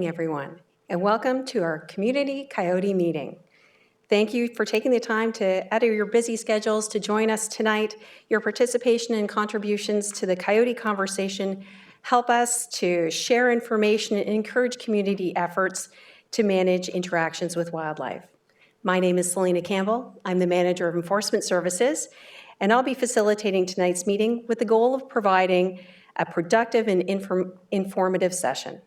Everyone, and welcome to our Community Coyote meeting. Thank you for taking the time out of your busy schedules to join us tonight. Your participation and contributions to the Coyote conversation help us to share information and encourage community efforts to manage interactions with wildlife. My name is Selena Campbell. I'm the Manager of Enforcement Services, and I'll be facilitating tonight's meeting with the goal of providing a productive and informative session.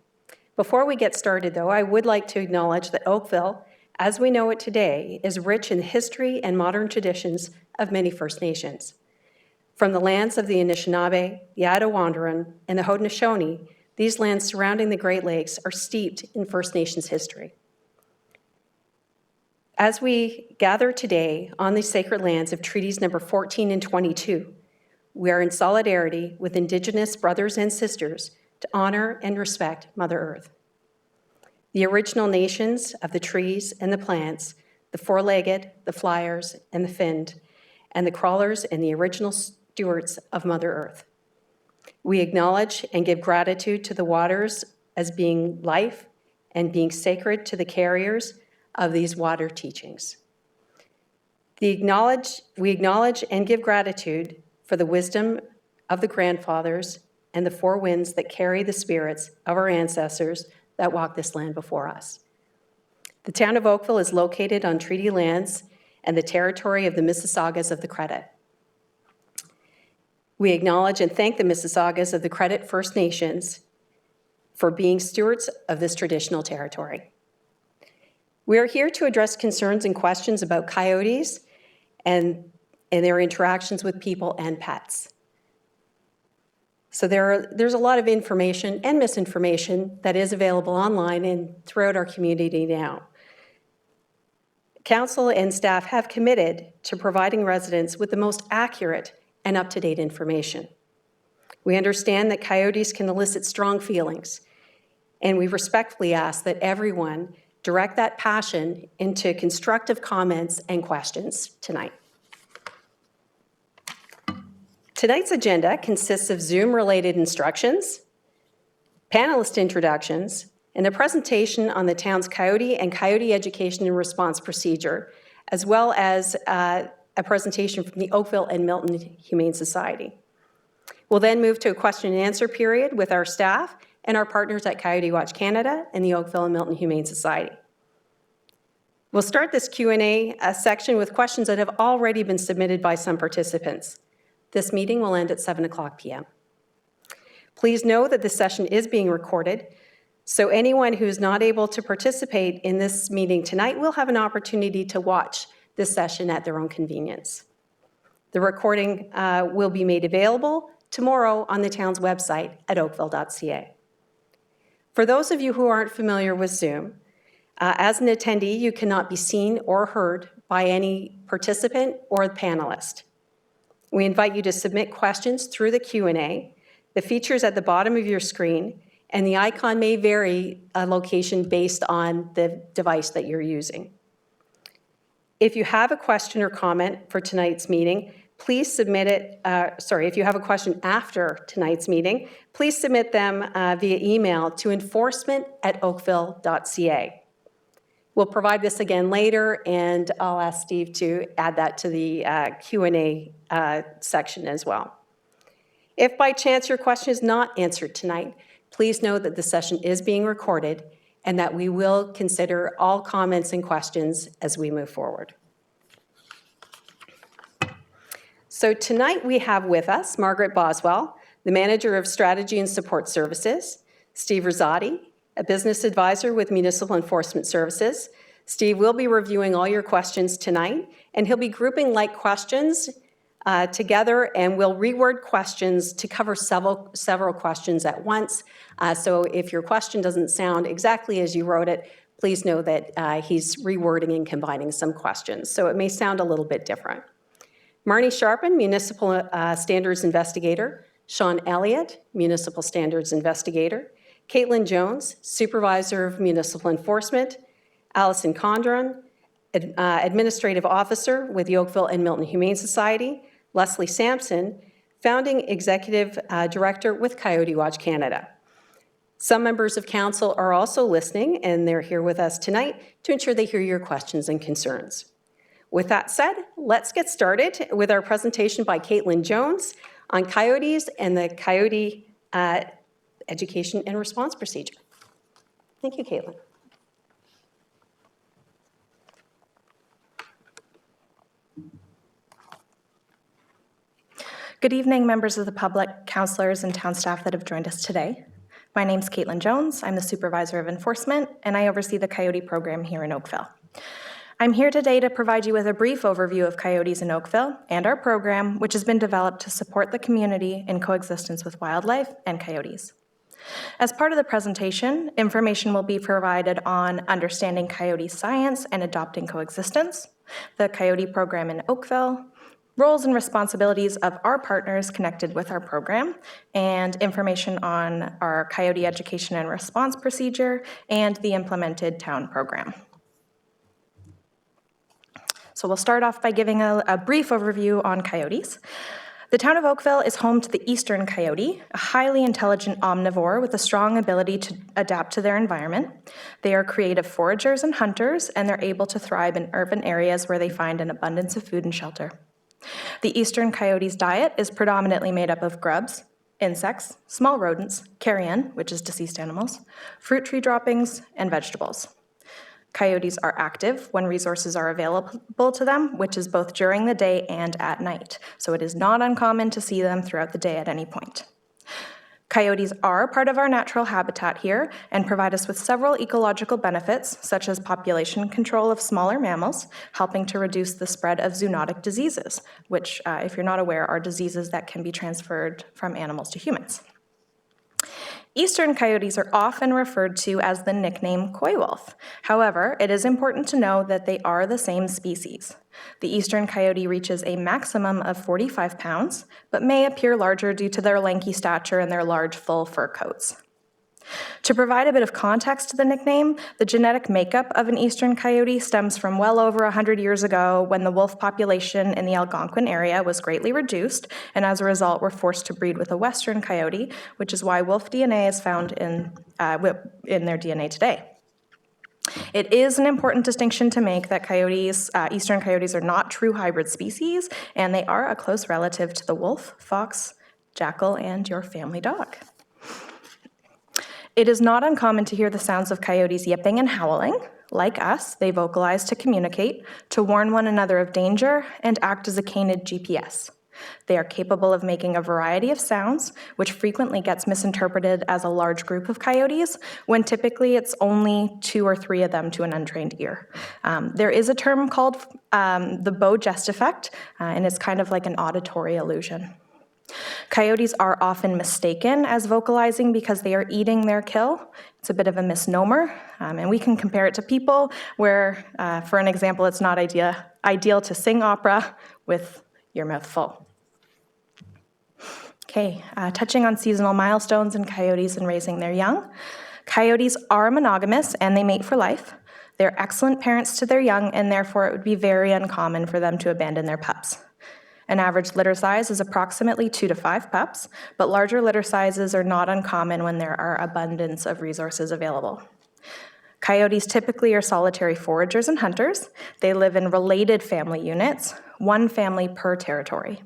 Before we get started, though, I would like to acknowledge that Oakville, as we know it today, is rich in the history and modern traditions of many First Nations. From the lands of the Anishinaabe, the Attawandaron, and the Haudenosaunee, these lands surrounding the Great Lakes are steeped in First Nations history. As we gather today on the sacred lands of Treaties Number 14 and 22, we are in solidarity with Indigenous brothers and sisters to honor and respect Mother Earth. The original nations of the trees and the plants, the four-legged, the flyers, and the finned, and the crawlers and the original stewards of Mother Earth. We acknowledge and give gratitude to the waters as being life and being sacred to the carriers of these water teachings. We acknowledge and give gratitude for the wisdom of the grandfathers and the four winds that carry the spirits of our ancestors that walk this land before us. The town of Oakville is located on treaty lands and the territory of the Mississaugas of the Credit. We acknowledge and thank the Mississaugas of the Credit First Nations for being stewards of this traditional territory. We are here to address concerns and questions about coyotes and their interactions with people and pets. So there's a lot of information and misinformation that is available online and throughout our community now. Council and staff have committed to providing residents with the most accurate and up-to-date information. We understand that coyotes can elicit strong feelings, and we respectfully ask that everyone direct that passion into constructive comments and questions tonight. Tonight's agenda consists of Zoom-related instructions, panelist introductions, and a presentation on the town's coyote and coyote education and response procedure, as well as a presentation from the Oakville and Milton Humane Society. We'll then move to a question and answer period with our staff and our partners at Coyote Watch Canada and the Oakville and Milton Humane Society. We'll start this Q&A section with questions that have already been submitted by some participants. This meeting will end at 7:00 p.m. Please know that this session is being recorded, so anyone who's not able to participate in this meeting tonight will have an opportunity to watch this session at their own convenience. The recording will be made available tomorrow on the town's website at oakville.ca. For those of you who aren't familiar with Zoom, as an attendee, you cannot be seen or heard by any participant or panelist. We invite you to submit questions through the Q&A. The feature's at the bottom of your screen, and the icon may vary a location based on the device that you're using. If you have a question or comment for tonight's meeting, please submit it, if you have a question after tonight's meeting, please submit them via email to enforcement@oakville.ca. We'll provide this again later, and I'll ask Steve to add that to the Q&A section as well. If by chance your question is not answered tonight, please know that the session is being recorded and that we will consider all comments and questions as we move forward. So tonight we have with us Margaret Boswell, the Manager of Strategy and Support Services, Steve Rosati, a business advisor with Municipal Enforcement Services. Steve will be reviewing all your questions tonight, and he'll be grouping like questions together, and we'll reword questions to cover several questions at once. So if your question doesn't sound exactly as you wrote it, please know that he's rewording and combining some questions. So it may sound a little bit different. Marnie Sharpen, Municipal Standards Investigator. Sean Elliott, Municipal Standards Investigator. Caitlin Jones, Supervisor of Municipal Enforcement. Allison Condron, Administrative Officer with the Oakville and Milton Humane Society. Leslie Sampson, Founding Executive Director with Coyote Watch Canada. Some members of council are also listening, and they're here with us tonight to ensure they hear your questions and concerns. With that said, let's get started with our presentation by Caitlin Jones on coyotes and the coyote education and response procedure. Thank you, Caitlin. Good evening, members of the public, councillors, and town staff that have joined us today. My name's Caitlin Jones. I'm the Supervisor of Enforcement, and I oversee the Coyote program here in Oakville. I'm here today to provide you with a brief overview of coyotes in Oakville and our program, which has been developed to support the community in coexistence with wildlife and coyotes. As part of the presentation, information will be provided on understanding coyote science and adopting coexistence, the Coyote program in Oakville, roles and responsibilities of our partners connected with our program, and information on our coyote education and response procedure and the implemented town program. So we'll start off by giving a brief overview on coyotes. The town of Oakville is home to the eastern coyote, a highly intelligent omnivore with a strong ability to adapt to their environment. They are creative foragers and hunters, and they're able to thrive in urban areas where they find an abundance of food and shelter. The eastern coyote's diet is predominantly made up of grubs, insects, small rodents, carrion, which is deceased animals, fruit tree droppings, and vegetables. Coyotes are active when resources are available to them, which is both during the day and at night, so it is not uncommon to see them throughout the day at any point. Coyotes are part of our natural habitat here and provide us with several ecological benefits, such as population control of smaller mammals, helping to reduce the spread of zoonotic diseases, which, if you're not aware, are diseases that can be transferred from animals to humans. Eastern coyotes are often referred to as the nickname coy wolf. However, it is important to know that they are the same species. The eastern coyote reaches a maximum of 45 pounds, but may appear larger due to their lanky stature and their large, full fur coats. To provide a bit of context to the nickname, the genetic makeup of an eastern coyote stems from well over 100 years ago when the wolf population in the Algonquin area was greatly reduced, and as a result were forced to breed with a western coyote, which is why wolf DNA is found in their DNA today. It is an important distinction to make that eastern coyotes are not true hybrid species, and they are a close relative to the wolf, fox, jackal, and your family dog. It is not uncommon to hear the sounds of coyotes yipping and howling. Like us, they vocalize to communicate, to warn one another of danger, and act as a canid GPS. They are capable of making a variety of sounds, which frequently gets misinterpreted as a large group of coyotes, when typically it's only 2 or 3 of them to an untrained ear. There is a term called the bow gest effect, and it's kind of like an auditory illusion. Coyotes are often mistaken as vocalizing because they are eating their kill. It's a bit of a misnomer, and we can compare it to people where, for an example, it's not ideal to sing opera with your mouth full. Okay, touching on seasonal milestones in coyotes and raising their young. Coyotes are monogamous and they mate for life. They're excellent parents to their young, and therefore it would be very uncommon for them to abandon their pups. An average litter size is approximately 2 to 5 pups, but larger litter sizes are not uncommon when there are abundance of resources available. Coyotes typically are solitary foragers and hunters. They live in related family units, one family per territory.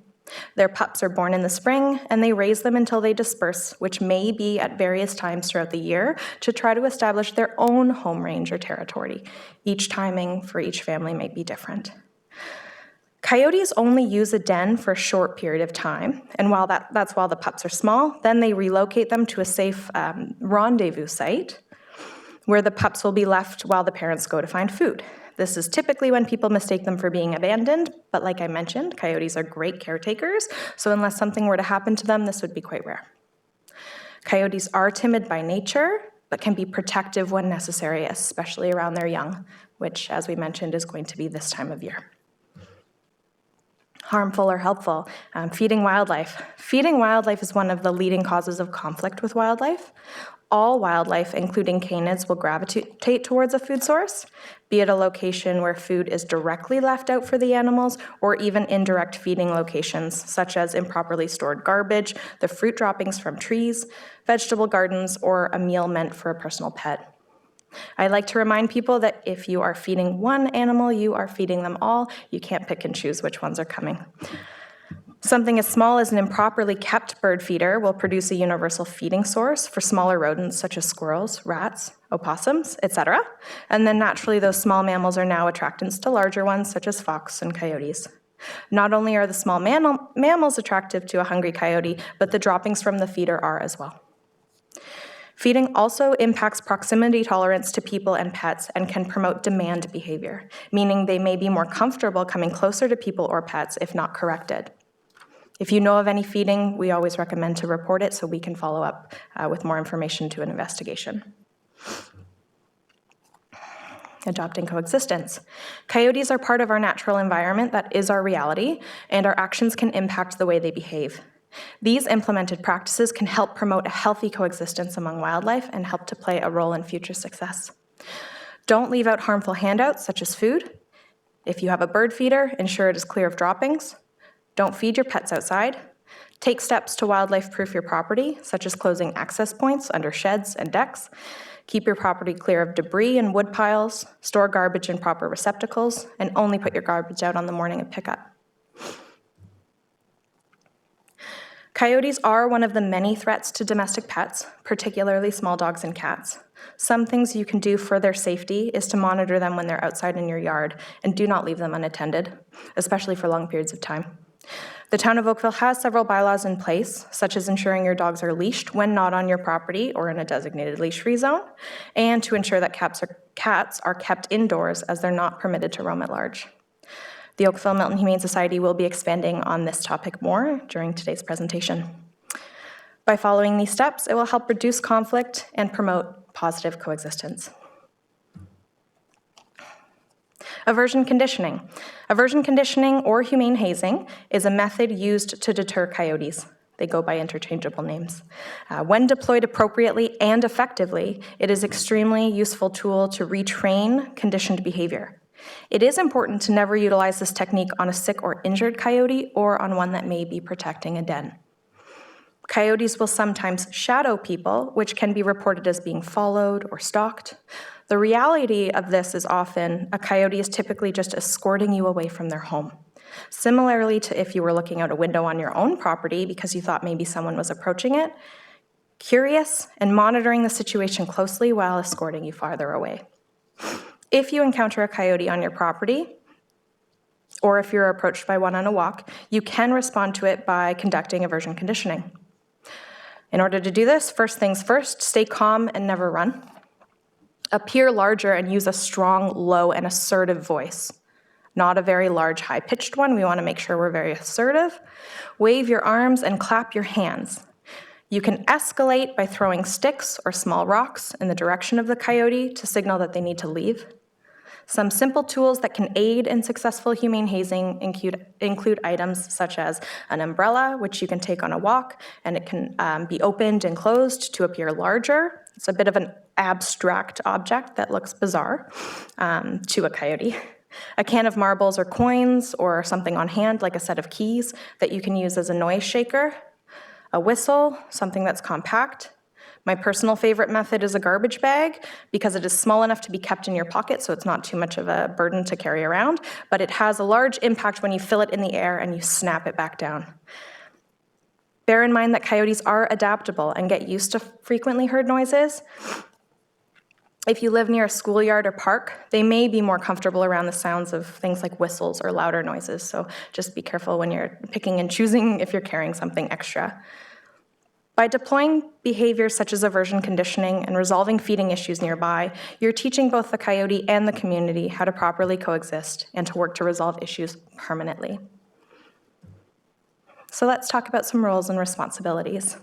Their pups are born in the spring, and they raise them until they disperse, which may be at various times throughout the year, to try to establish their own home range or territory. Each timing for each family may be different. Coyotes only use a den for a short period of time, and while that's while the pups are small, then they relocate them to a safe rendezvous site where the pups will be left while the parents go to find food. This is typically when people mistake them for being abandoned, but like I mentioned, coyotes are great caretakers, so unless something were to happen to them, this would be quite rare. Coyotes are timid by nature, but can be protective when necessary, especially around their young, which, as we mentioned, is going to be this time of year. Harmful or helpful. Feeding wildlife. Feeding wildlife is one of the leading causes of conflict with wildlife. all wildlife, including canids, will gravitate towards a food source, be it a location where food is directly left out for the animals, or even indirect feeding locations, such as improperly stored garbage, the fruit droppings from trees, vegetable gardens, or a meal meant for a personal pet. I like to remind people that if you are feeding one animal, you are feeding them all. You can't pick and choose which ones are coming. Something as small as an improperly kept bird feeder will produce a universal feeding source for smaller rodents such as squirrels, rats, opossums, etc. And then naturally those small mammals are now attractants to larger ones such as fox and coyotes. Not only are the small mammals attractive to a hungry coyote, but the droppings from the feeder are as well. Feeding also impacts proximity tolerance to people and pets and can promote demand behavior, meaning they may be more comfortable coming closer to people or pets if not corrected. If you know of any feeding, we always recommend to report it so we can follow up with more information to an investigation. Adopting coexistence. Coyotes are part of our natural environment that is our reality, and our actions can impact the way they behave. These implemented practices can help promote a healthy coexistence among wildlife and help to play a role in future success. Don't leave out harmful handouts such as food. If you have a bird feeder, ensure it is clear of droppings. Don't feed your pets outside. Take steps to wildlife-proof your property, such as closing access points under sheds and decks. Keep your property clear of debris and wood piles. Store garbage in proper receptacles, and only put your garbage out on the morning of pickup. Coyotes are one of the many threats to domestic pets, particularly small dogs and cats. Some things you can do for their safety is to monitor them when they're outside in your yard, and do not leave them unattended, especially for long periods of time. The town of Oakville has several bylaws in place, such as ensuring your dogs are leashed when not on your property or in a designated leash-free zone, and to ensure that cats are kept indoors as they're not permitted to roam at large. The Oakville Milton Humane Society will be expanding on this topic more during today's presentation. By following these steps, it will help reduce conflict and promote positive coexistence. Aversion conditioning. Aversion conditioning, or humane hazing, is a method used to deter coyotes. They go by interchangeable names. When deployed appropriately and effectively, it is an extremely useful tool to retrain conditioned behavior. It is important to never utilize this technique on a sick or injured coyote or on one that may be protecting a den. Coyotes will sometimes shadow people, which can be reported as being followed or stalked. The reality of this is often a coyote is typically just escorting you away from their home. Similarly to if you were looking out a window on your own property because you thought maybe someone was approaching it, curious and monitoring the situation closely while escorting you farther away. If you encounter a coyote on your property, or if you're approached by one on a walk, you can respond to it by conducting aversion conditioning. In order to do this, first things first, stay calm and never run. Appear larger and use a strong, low, and assertive voice. Not a very large, high-pitched one. We want to make sure we're very assertive. Wave your arms and clap your hands. You can escalate by throwing sticks or small rocks in the direction of the coyote to signal that they need to leave. Some simple tools that can aid in successful humane hazing include items such as an umbrella, which you can take on a walk, and it can be opened and closed to appear larger. It's a bit of an abstract object that looks bizarre to a coyote. A can of marbles or coins, or something on hand like a set of keys that you can use as a noise shaker. A whistle, something that's compact. My personal favorite method is a garbage bag because it is small enough to be kept in your pocket, so it's not too much of a burden to carry around, but it has a large impact when you fill it in the air and you snap it back down. Bear in mind that coyotes are adaptable and get used to frequently heard noises. If you live near a schoolyard or park, they may be more comfortable around the sounds of things like whistles or louder noises, so just be careful when you're picking and choosing if you're carrying something extra. By deploying behaviors such as aversion conditioning and resolving feeding issues nearby, you're teaching both the coyote and the community how to properly coexist and to work to resolve issues permanently. So let's talk about some roles and responsibilities.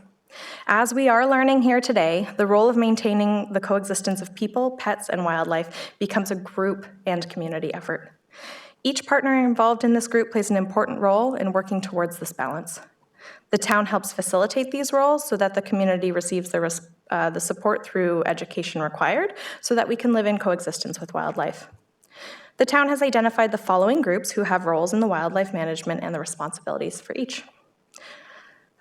As we are learning here today, the role of maintaining the coexistence of people, pets, and wildlife becomes a group and community effort. Each partner involved in this group plays an important role in working towards this balance. The town helps facilitate these roles so that the community receives the support through education required so that we can live in coexistence with wildlife. The town has identified the following groups who have roles in the wildlife management and the responsibilities for each.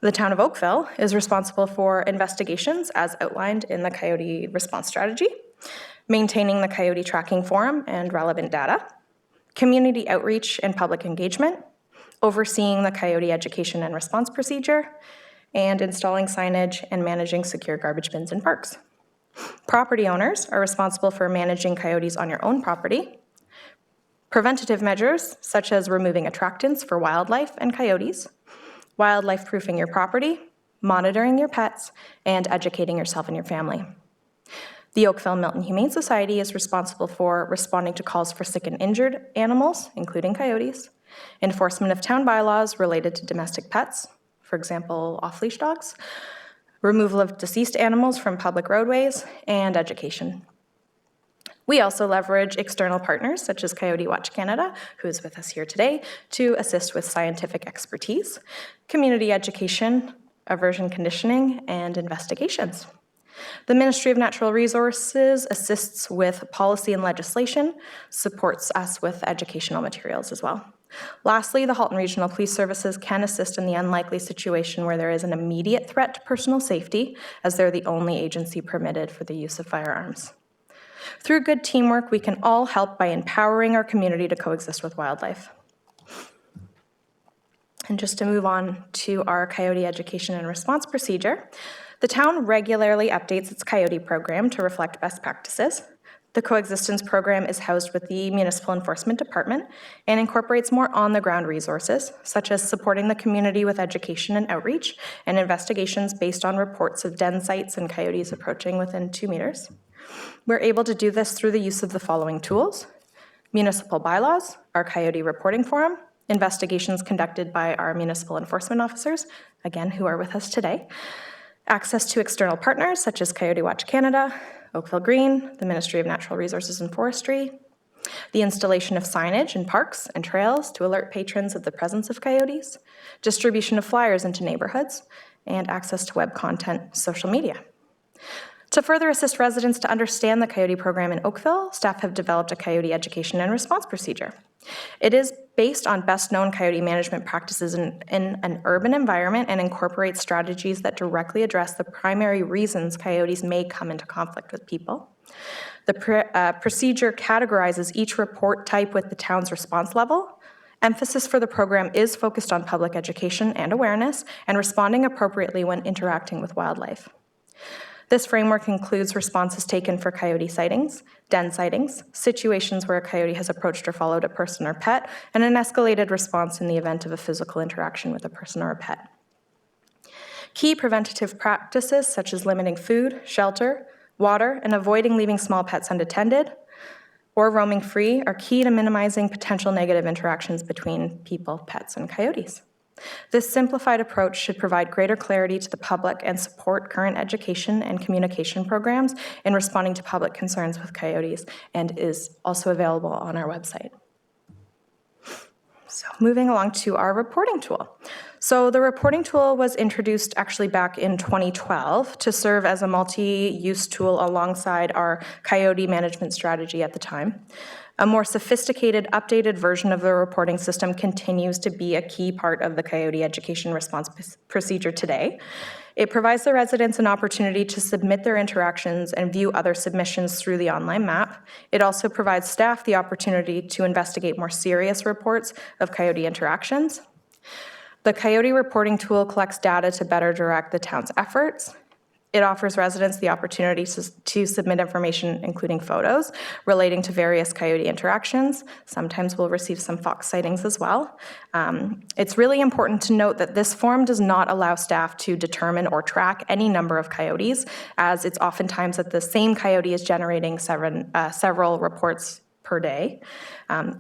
The town of Oakville is responsible for investigations as outlined in the Coyote response strategy, maintaining the Coyote tracking forum and relevant data, community outreach and public engagement, overseeing the Coyote education and response procedure, and installing signage and managing secure garbage bins in parks. Property owners are responsible for managing coyotes on your own property. Preventative measures, such as removing attractants for wildlife and coyotes, wildlife proofing your property, monitoring your pets, and educating yourself and your family. The Oakville Milton Humane Society is responsible for responding to calls for sick and injured animals, including coyotes, enforcement of town bylaws related to domestic pets, for example, off-leash dogs, removal of deceased animals from public roadways, and education. We also leverage external partners such as Coyote Watch Canada, who is with us here today, to assist with scientific expertise, community education, aversion conditioning, and investigations. The Ministry of Natural Resources assists with policy and legislation, supports us with educational materials as well. Lastly, the Halton Regional Police Services can assist in the unlikely situation where there is an immediate threat to personal safety, as they're the only agency permitted for the use of firearms. Through good teamwork, we can all help by empowering our community to coexist with wildlife. And just to move on to our Coyote education and response procedure, the town regularly updates its Coyote program to reflect best practices. The coexistence program is housed with the Municipal Enforcement Department and incorporates more on-the-ground resources, such as supporting the community with education and outreach and investigations based on reports of den sites and coyotes approaching within 2 meters. We're able to do this through the use of the following tools: municipal bylaws, our Coyote reporting forum, investigations conducted by our municipal enforcement officers, again, who are with us today, access to external partners such as Coyote Watch Canada, Oakville Green, the Ministry of Natural Resources and Forestry, the installation of signage in parks and trails to alert patrons of the presence of coyotes, distribution of flyers into neighborhoods, and access to web content, social media. To further assist residents to understand the Coyote program in Oakville, staff have developed a Coyote education and response procedure. It is based on best known coyote management practices in an urban environment and incorporates strategies that directly address the primary reasons coyotes may come into conflict with people. The procedure categorizes each report type with the town's response level. Emphasis for the program is focused on public education and awareness and responding appropriately when interacting with wildlife. This framework includes responses taken for coyote sightings, den sightings, situations where a coyote has approached or followed a person or pet, and an escalated response in the event of a physical interaction with a person or a pet. Key preventative practices such as limiting food, shelter, water, and avoiding leaving small pets unattended or roaming free are key to minimizing potential negative interactions between people, pets, and coyotes. This simplified approach should provide greater clarity to the public and support current education and communication programs in responding to public concerns with coyotes, and is also available on our website. So moving along to our reporting tool. So the reporting tool was introduced actually back in 2012 to serve as a multi-use tool alongside our coyote management strategy at the time. A more sophisticated, updated version of the reporting system continues to be a key part of the Coyote education response procedure today. It provides the residents an opportunity to submit their interactions and view other submissions through the online map. It also provides staff the opportunity to investigate more serious reports of coyote interactions. The Coyote reporting tool collects data to better direct the town's efforts. It offers residents the opportunity to submit information, including photos, relating to various coyote interactions. Sometimes we'll receive some fox sightings as well. It's really important to note that this form does not allow staff to determine or track any number of coyotes, as it's oftentimes that the same coyote is generating several reports per day.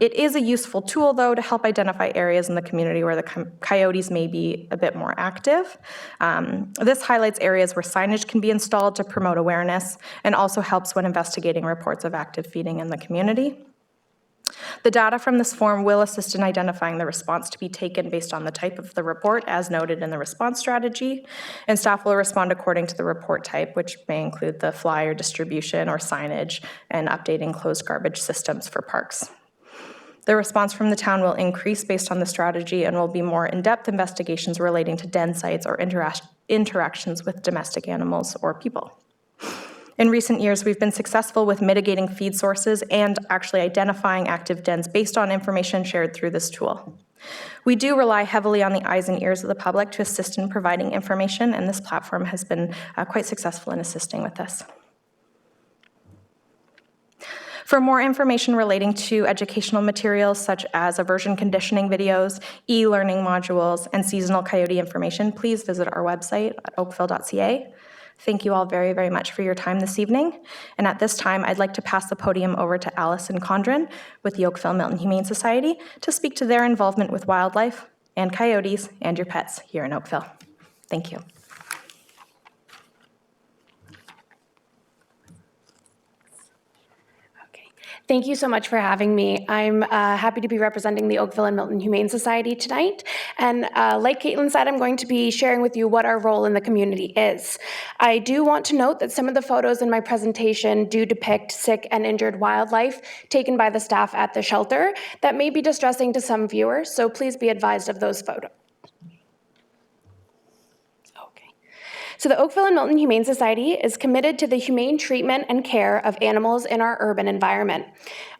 It is a useful tool, though, to help identify areas in the community where the coyotes may be a bit more active. This highlights areas where signage can be installed to promote awareness and also helps when investigating reports of active feeding in the community. The data from this form will assist in identifying the response to be taken based on the type of the report, as noted in the response strategy, and staff will respond according to the report type, which may include the flyer distribution or signage and updating closed garbage systems for parks. The response from the town will increase based on the strategy and will be more in-depth investigations relating to den sites or interactions with domestic animals or people. In recent years, we've been successful with mitigating feed sources and actually identifying active dens based on information shared through this tool. We do rely heavily on the eyes and ears of the public to assist in providing information, and this platform has been quite successful in assisting with this. For more information relating to educational materials such as aversion conditioning videos, e-learning modules, and seasonal coyote information, please visit our website at oakville.ca. Thank you all very, very much for your time this evening. And at this time, I'd like to pass the podium over to Allison Condren with the Oakville Milton Humane Society to speak to their involvement with wildlife and coyotes and your pets here in Oakville. Thank you. Thank you so much for having me. I'm happy to be representing the Oakville and Milton Humane Society tonight. And like Caitlin said, I'm going to be sharing with you what our role in the community is. I do want to note that some of the photos in my presentation do depict sick and injured wildlife taken by the staff at the shelter that may be distressing to some viewers, so please be advised of those photos. So the Oakville and Milton Humane Society is committed to the humane treatment and care of animals in our urban environment.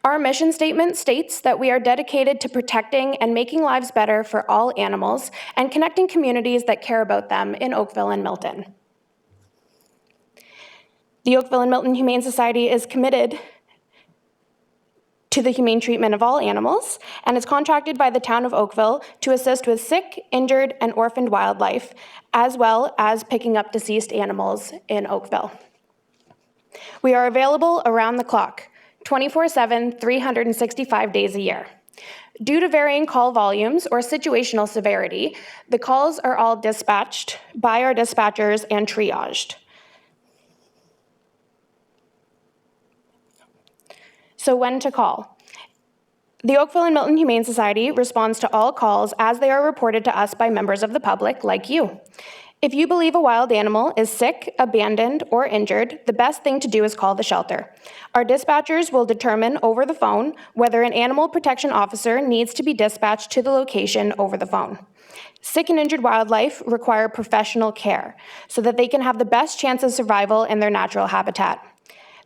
Our mission statement states that we are dedicated to protecting and making lives better for all animals and connecting communities that care about them in Oakville and Milton. The Oakville and Milton Humane Society is committed to the humane treatment of all animals, and is contracted by the town of Oakville to assist with sick, injured, and orphaned wildlife, as well as picking up deceased animals in Oakville. We are available around the clock, 24/7, 365 days a year. Due to varying call volumes or situational severity, the calls are all dispatched by our dispatchers and triaged. So when to call? The Oakville and Milton Humane Society responds to all calls as they are reported to us by members of the public like you. If you believe a wild animal is sick, abandoned, or injured, the best thing to do is call the shelter. Our dispatchers will determine over the phone whether an animal protection officer needs to be dispatched to the location over the phone. Sick and injured wildlife require professional care so that they can have the best chance of survival in their natural habitat.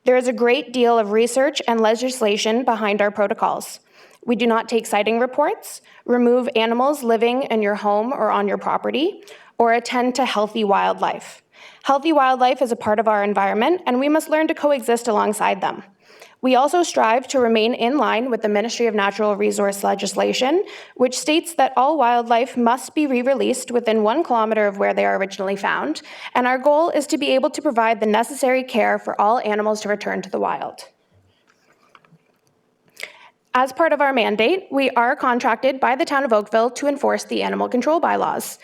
There is a great deal of research and legislation behind our protocols. We do not take sighting reports, remove animals living in your home or on your property, or attend to healthy wildlife. Healthy wildlife is a part of our environment, and we must learn to coexist alongside them. We also strive to remain in line with the Ministry of Natural Resource legislation, which states that all wildlife must be re-released within 1 kilometer of where they are originally found, and our goal is to be able to provide the necessary care for all animals to return to the wild. As part of our mandate, we are contracted by the town of Oakville to enforce the animal control bylaws.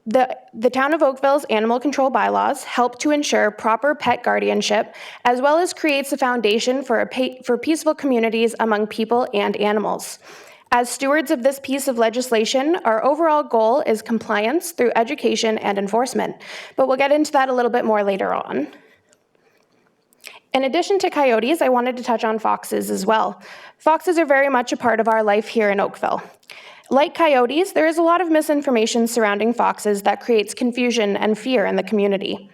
The town of Oakville's animal control bylaws help to ensure proper pet guardianship, as well as creates a foundation for peaceful communities among people and animals. As stewards of this piece of legislation, our overall goal is compliance through education and enforcement, but we'll get into that a little bit more later on. In addition to coyotes, I wanted to touch on foxes as well. Foxes are very much a part of our life here in Oakville. Like coyotes, there is a lot of misinformation surrounding foxes that creates confusion and fear in the community.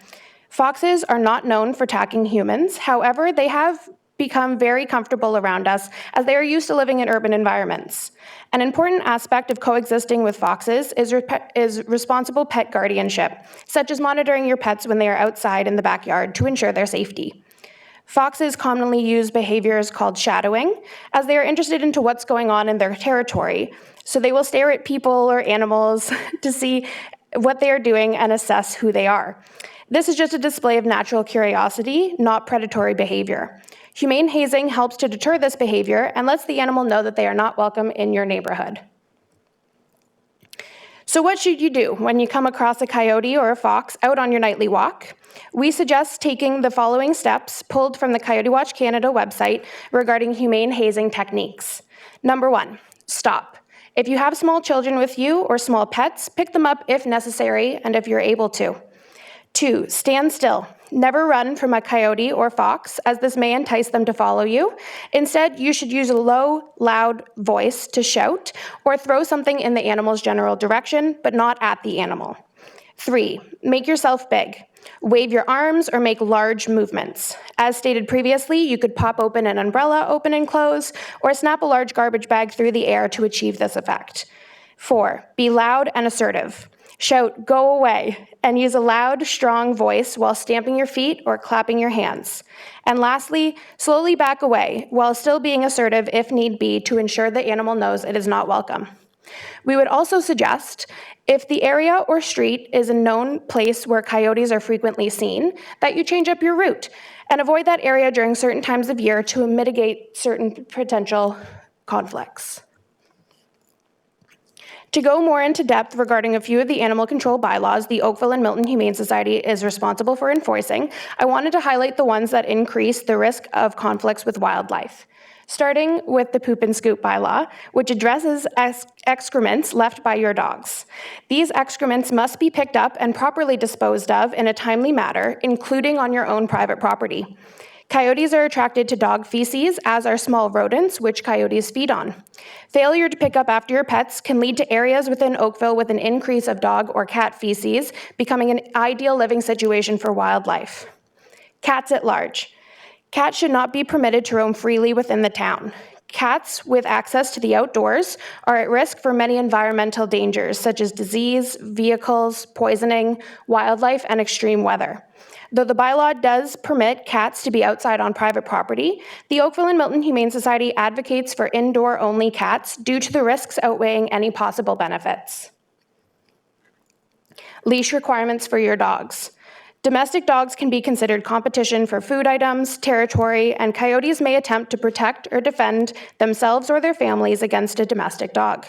Foxes are not known for attacking humans. However, they have become very comfortable around us as they are used to living in urban environments. An important aspect of coexisting with foxes is responsible pet guardianship, such as monitoring your pets when they are outside in the backyard to ensure their safety. Foxes commonly use behaviors called shadowing, as they are interested into what's going on in their territory. So they will stare at people or animals to see what they are doing and assess who they are. This is just a display of natural curiosity, not predatory behavior. Humane hazing helps to deter this behavior and lets the animal know that they are not welcome in your neighborhood. So what should you do when you come across a coyote or a fox out on your nightly walk? We suggest taking the following steps pulled from the Coyote Watch Canada website regarding humane hazing techniques. Number 1, stop. If you have small children with you or small pets, pick them up if necessary and if you're able to. 2, stand still. Never run from a coyote or fox, as this may entice them to follow you. Instead, you should use a low, loud voice to shout or throw something in the animal's general direction, but not at the animal. 3, make yourself big. Wave your arms or make large movements. As stated previously, you could pop open an umbrella, open and close, or snap a large garbage bag through the air to achieve this effect. 4, be loud and assertive. Shout, "Go away," and use a loud, strong voice while stamping your feet or clapping your hands. And lastly, slowly back away while still being assertive if need be to ensure the animal knows it is not welcome. We would also suggest, if the area or street is a known place where coyotes are frequently seen, that you change up your route and avoid that area during certain times of year to mitigate certain potential conflicts. To go more into depth regarding a few of the animal control bylaws the Oakville and Milton Humane Society is responsible for enforcing, I wanted to highlight the ones that increase the risk of conflicts with wildlife. Starting with the poop and scoop bylaw, which addresses excrements left by your dogs. These excrements must be picked up and properly disposed of in a timely manner, including on your own private property. Coyotes are attracted to dog feces, as are small rodents, which coyotes feed on. Failure to pick up after your pets can lead to areas within Oakville with an increase of dog or cat feces, becoming an ideal living situation for wildlife. Cats at large. Cats should not be permitted to roam freely within the town. Cats with access to the outdoors are at risk for many environmental dangers, such as disease, vehicles, poisoning, wildlife, and extreme weather. Though the bylaw does permit cats to be outside on private property, the Oakville and Milton Humane Society advocates for indoor-only cats due to the risks outweighing any possible benefits. Leash requirements for your dogs. Domestic dogs can be considered competition for food items, territory, and coyotes may attempt to protect or defend themselves or their families against a domestic dog.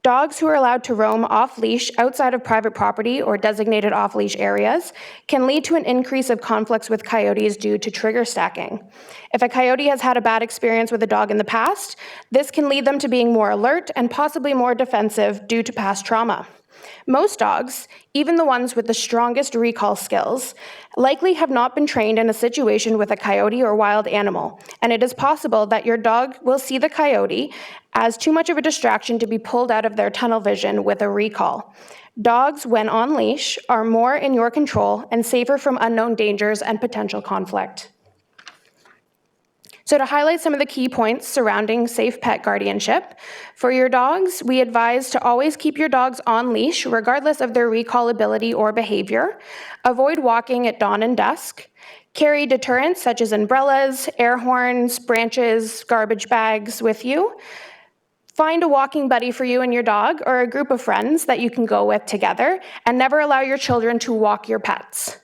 Dogs who are allowed to roam off-leash outside of private property or designated off-leash areas can lead to an increase of conflicts with coyotes due to trigger stacking. If a coyote has had a bad experience with a dog in the past, this can lead them to being more alert and possibly more defensive due to past trauma. Most dogs, even the ones with the strongest recall skills, likely have not been trained in a situation with a coyote or wild animal, and it is possible that your dog will see the coyote as too much of a distraction to be pulled out of their tunnel vision with a recall. Dogs, when on leash, are more in your control and safer from unknown dangers and potential conflict. So to highlight some of the key points surrounding safe pet guardianship, for your dogs, we advise to always keep your dogs on leash regardless of their recall ability or behavior. Avoid walking at dawn and dusk. Carry deterrents such as umbrellas, air horns, branches, garbage bags with you. Find a walking buddy for you and your dog or a group of friends that you can go with together, and never allow your children to walk your pets.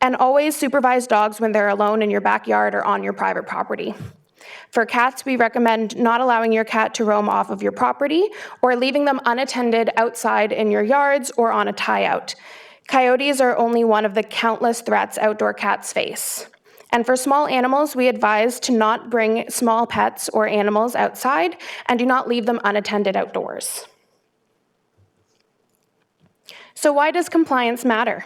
And always supervise dogs when they're alone in your backyard or on your private property. For cats, we recommend not allowing your cat to roam off of your property or leaving them unattended outside in your yards or on a tie-out. Coyotes are only one of the countless threats outdoor cats face. And for small animals, we advise to not bring small pets or animals outside and do not leave them unattended outdoors. So why does compliance matter?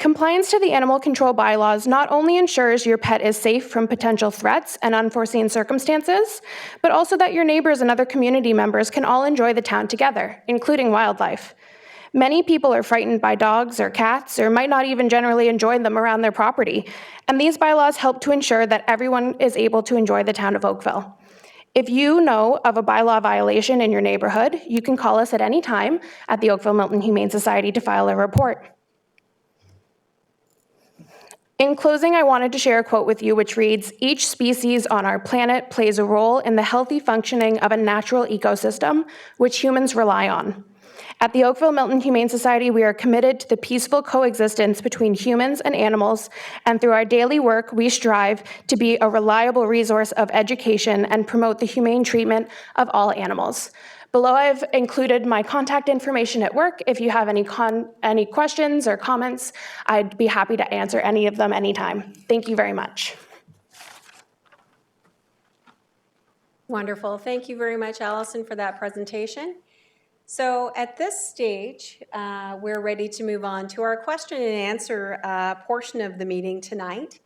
Compliance to the animal control bylaws not only ensures your pet is safe from potential threats and unforeseen circumstances, but also that your neighbors and other community members can all enjoy the town together, including wildlife. Many people are frightened by dogs or cats, or might not even generally enjoy them around their property, and these bylaws help to ensure that everyone is able to enjoy the town of Oakville. If you know of a bylaw violation in your neighborhood, you can call us at any time at the Oakville Milton Humane Society to file a report. In closing, I wanted to share a quote with you which reads, "Each species on our planet plays a role in the healthy functioning of a natural ecosystem which humans rely on. At the Oakville Milton Humane Society, we are committed to the peaceful coexistence between humans and animals, and through our daily work, we strive to be a reliable resource of education and promote the humane treatment of all animals." Below, I've included my contact information at work. If you have any questions or comments, I'd be happy to answer any of them anytime. Thank you very much. Wonderful. Thank you very much, Allison, for that presentation. So at this stage, we're ready to move on to our question and answer portion of the meeting tonight.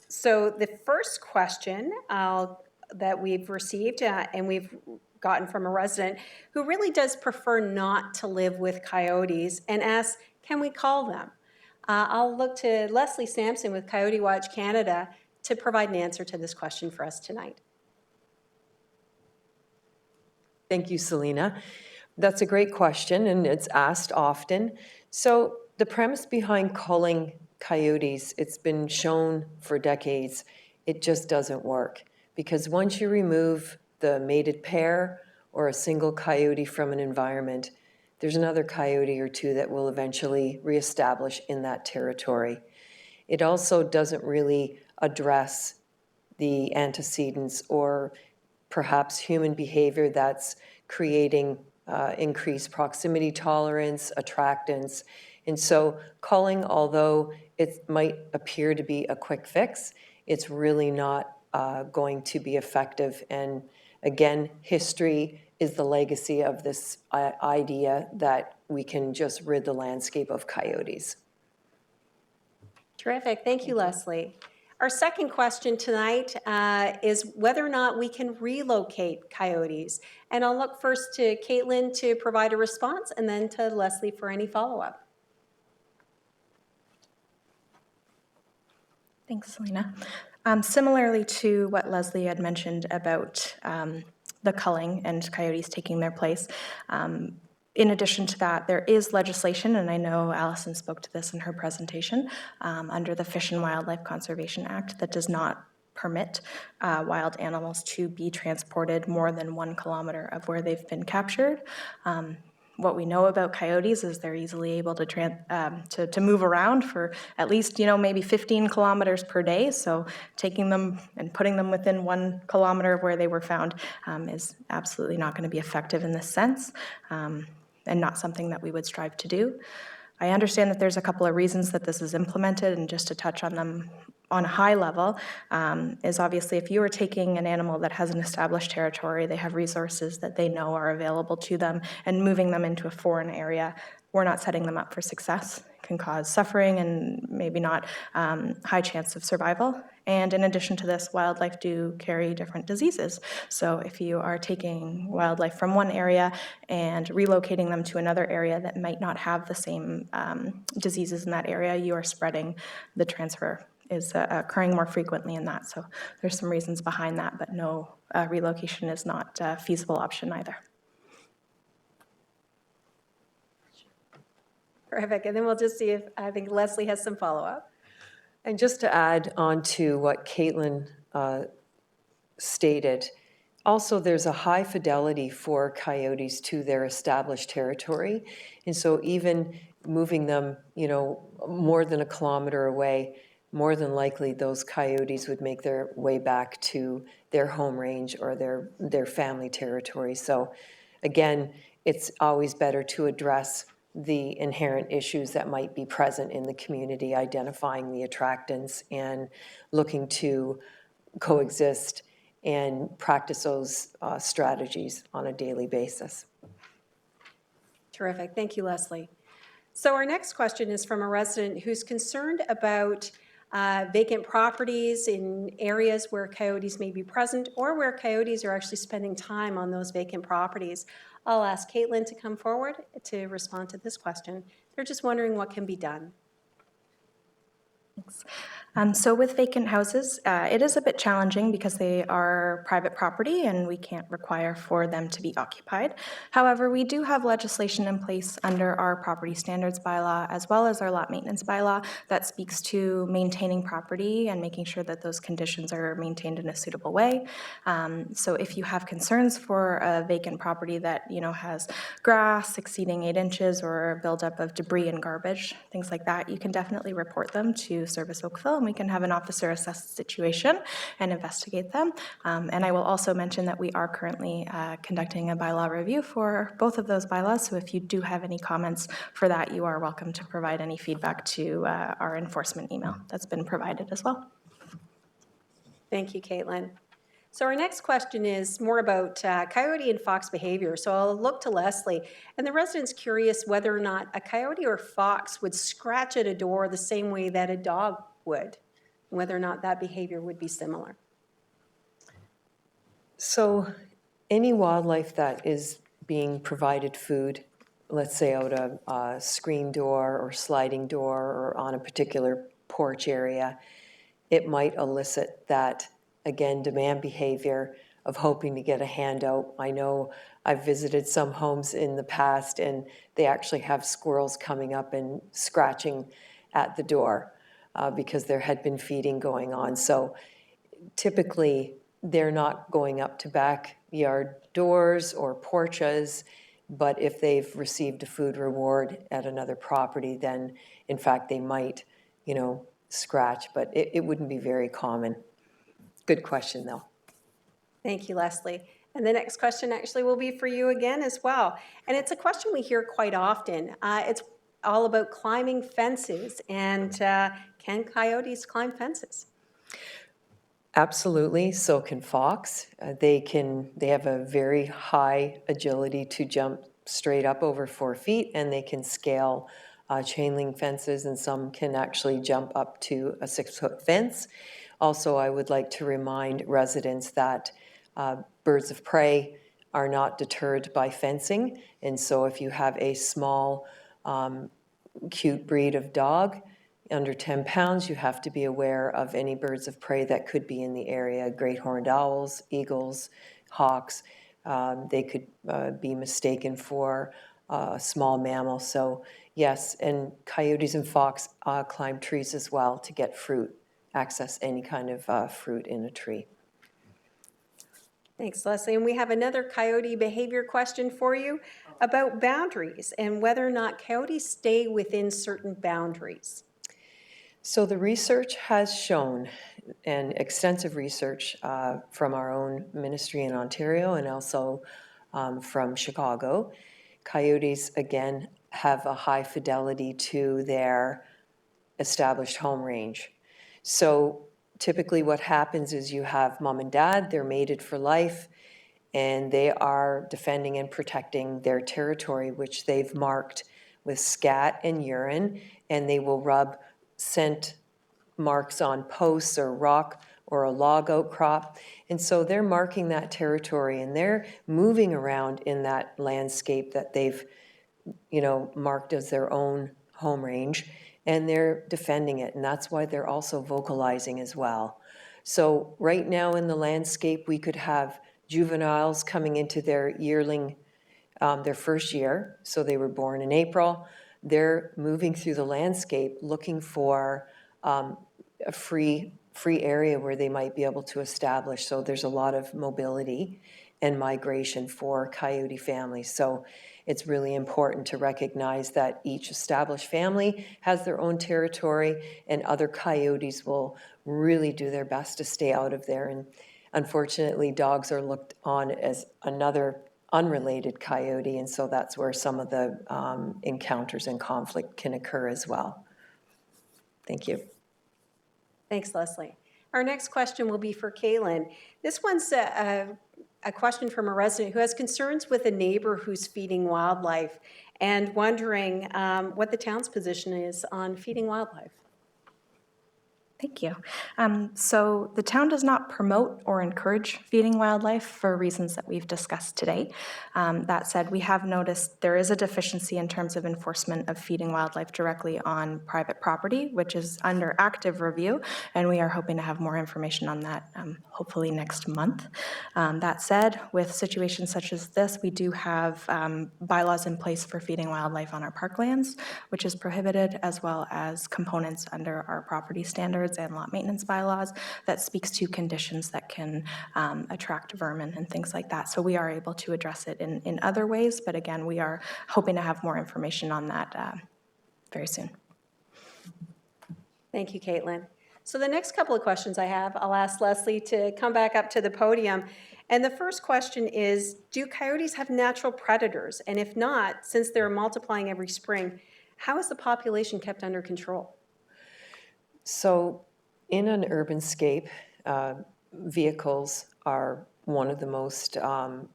So the first question that we've received, and we've gotten from a resident who really does prefer not to live with coyotes and asks, can we call them? I'll look to Leslie Sampson with Coyote Watch Canada to provide an answer to this question for us tonight. Thank you, Selena. That's a great question, and it's asked often. So the premise behind culling coyotes, it's been shown for decades, it just doesn't work. Because once you remove the mated pair or a single coyote from an environment, there's another coyote or two that will eventually reestablish in that territory. It also doesn't really address the antecedents or perhaps human behavior that's creating increased proximity tolerance, attractance. And so culling, although it might appear to be a quick fix, it's really not going to be effective. And again, history is the legacy of this idea that we can just rid the landscape of coyotes. Terrific. Thank you, Leslie. Our second question tonight is whether or not we can relocate coyotes. And I'll look first to Caitlin to provide a response and then to Leslie for any follow-up. Thanks, Selena. Similarly to what Leslie had mentioned about the culling and coyotes taking their place, in addition to that, there is legislation, and I know Allison spoke to this in her presentation, under the Fish and Wildlife Conservation Act that does not permit wild animals to be transported more than 1 kilometer of where they've been captured. What we know about coyotes is they're easily able to move around for at least, maybe 15 kilometers per day. So taking them and putting them within 1 kilometer of where they were found is absolutely not going to be effective in this sense, and not something that we would strive to do. I understand that there's a couple of reasons that this is implemented, and just to touch on them on a high level, is obviously if you are taking an animal that has an established territory, they have resources that they know are available to them, and moving them into a foreign area, we're not setting them up for success. It can cause suffering and maybe not high chance of survival. And in addition to this, wildlife do carry different diseases. So if you are taking wildlife from one area and relocating them to another area that might not have the same diseases in that area, you are spreading the transfer is occurring more frequently in that. So there's some reasons behind that, but no, relocation is not a feasible option either. Terrific. And then we'll just see if I think Leslie has some follow-up. And just to add on to what Caitlin stated, also there's a high fidelity for coyotes to their established territory. And so even moving them, more than 1 kilometer away, more than likely those coyotes would make their way back to their home range or their family territory. So again, it's always better to address the inherent issues that might be present in the community, identifying the attractants and looking to coexist and practice those strategies on a daily basis. Terrific. Thank you, Leslie. So our next question is from a resident who's concerned about vacant properties in areas where coyotes may be present or where coyotes are actually spending time on those vacant properties. I'll ask Caitlin to come forward to respond to this question. They're just wondering what can be done. Thanks. So with vacant houses, it is a bit challenging because they are private property and we can't require for them to be occupied. However, we do have legislation in place under our property standards bylaw as well as our lot maintenance bylaw that speaks to maintaining property and making sure that those conditions are maintained in a suitable way. So if you have concerns for a vacant property that has grass exceeding 8 inches or buildup of debris and garbage, things like that, you can definitely report them to Service Oakville, and we can have an officer assess the situation and investigate them. And I will also mention that we are currently conducting a bylaw review for both of those bylaws, so if you do have any comments for that, you are welcome to provide any feedback to our enforcement email that's been provided as well. Thank you, Caitlin. So our next question is more about coyote and fox behavior. So I'll look to Leslie. And the resident's curious whether or not a coyote or fox would scratch at a door the same way that a dog would, whether or not that behavior would be similar. So any wildlife that is being provided food, let's say out a screen door or sliding door or on a particular porch area, it might elicit that, again, demand behavior of hoping to get a handout. I know I've visited some homes in the past and they actually have squirrels coming up and scratching at the door because there had been feeding going on. So typically, they're not going up to backyard doors or porches, but if they've received a food reward at another property, then in fact they might, scratch, but it wouldn't be very common. Good question, though. Thank you, Leslie. And the next question actually will be for you again as well. And it's a question we hear quite often. It's all about climbing fences. And can coyotes climb fences? Absolutely, so can fox. They have a very high agility to jump straight up over 4 feet, and they can scale chain link fences, and some can actually jump up to a 6-foot fence. Also, I would like to remind residents that birds of prey are not deterred by fencing, and so if you have a small, cute breed of dog, under 10 pounds, you have to be aware of any birds of prey that could be in the area, great horned owls, eagles, hawks. They could be mistaken for a small mammal. So yes, and coyotes and fox climb trees as well to get fruit, access any kind of fruit in a tree. Thanks, Leslie. And we have another coyote behavior question for you about boundaries and whether or not coyotes stay within certain boundaries. So the research has shown, and extensive research from our own ministry in Ontario and also from Chicago, coyotes, again, have a high fidelity to their established home range. So typically what happens is you have mom and dad, they're mated for life, and they are defending and protecting their territory, which they've marked with scat and urine, and they will rub scent marks on posts or rock or a log outcrop. And so they're marking that territory and they're moving around in that landscape that they've, marked as their own home range, and they're defending it. And that's why they're also vocalizing as well. So right now in the landscape, we could have juveniles coming into their yearling, their first year. So they were born in April. They're moving through the landscape looking for a free area where they might be able to establish. So there's a lot of mobility and migration for coyote families. So it's really important to recognize that each established family has their own territory, and other coyotes will really do their best to stay out of there. And unfortunately, dogs are looked on as another unrelated coyote, and so that's where some of the encounters and conflict can occur as well. Thank you. Thanks, Leslie. Our next question will be for Kaylin. This one's a question from a resident who has concerns with a neighbor who's feeding wildlife and wondering what the town's position is on feeding wildlife. Thank you. So the town does not promote or encourage feeding wildlife for reasons that we've discussed today. That said, we have noticed there is a deficiency in terms of enforcement of feeding wildlife directly on private property, which is under active review, and we are hoping to have more information on that hopefully next month. That said, with situations such as this, we do have bylaws in place for feeding wildlife on our parklands, which is prohibited, as well as components under our property standards and lot maintenance bylaws that speaks to conditions that can attract vermin and things like that. So we are able to address it in other ways, but again, we are hoping to have more information on that very soon. Thank you, Caitlin. So the next couple of questions I have, I'll ask Leslie to come back up to the podium. And the first question is, do coyotes have natural predators? And if not, since they're multiplying every spring, how is the population kept under control? So in an urban scape, vehicles are one of the most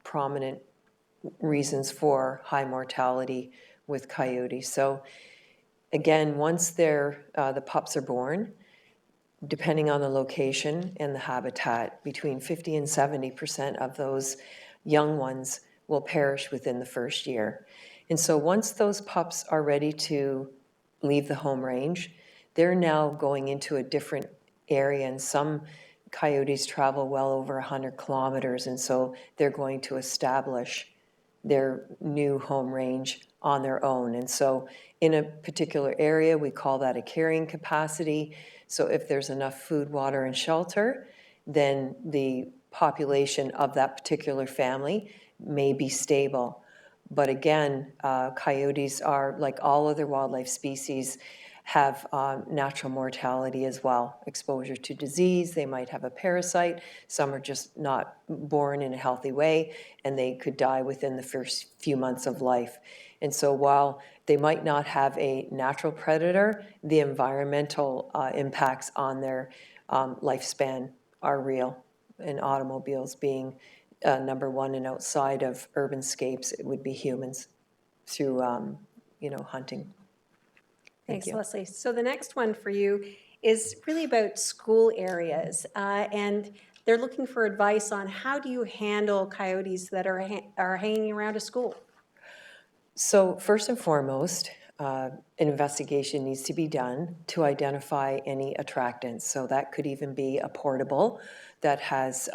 prominent reasons for high mortality with coyotes. So again, once the pups are born, depending on the location and the habitat, between 50 and 70% of those young ones will perish within the first year. And so once those pups are ready to leave the home range, they're now going into a different area, and some coyotes travel well over 100 kilometers, and so they're going to establish their new home range on their own. And so in a particular area, we call that a carrying capacity. So if there's enough food, water, and shelter, then the population of that particular family may be stable. But again, coyotes are, like all other wildlife species, have natural mortality as well. Exposure to disease, they might have a parasite. Some are just not born in a healthy way, and they could die within the first few months of life. And so while they might not have a natural predator, the environmental impacts on their lifespan are real. And automobiles being number one, and outside of urban scapes, it would be humans through, hunting. Thanks, you. Leslie. So the next one for you is really about school areas, and they're looking for advice on how do you handle coyotes that are hanging around a school? So first and foremost, an investigation needs to be done to identify any attractants. So that could even be a portable that has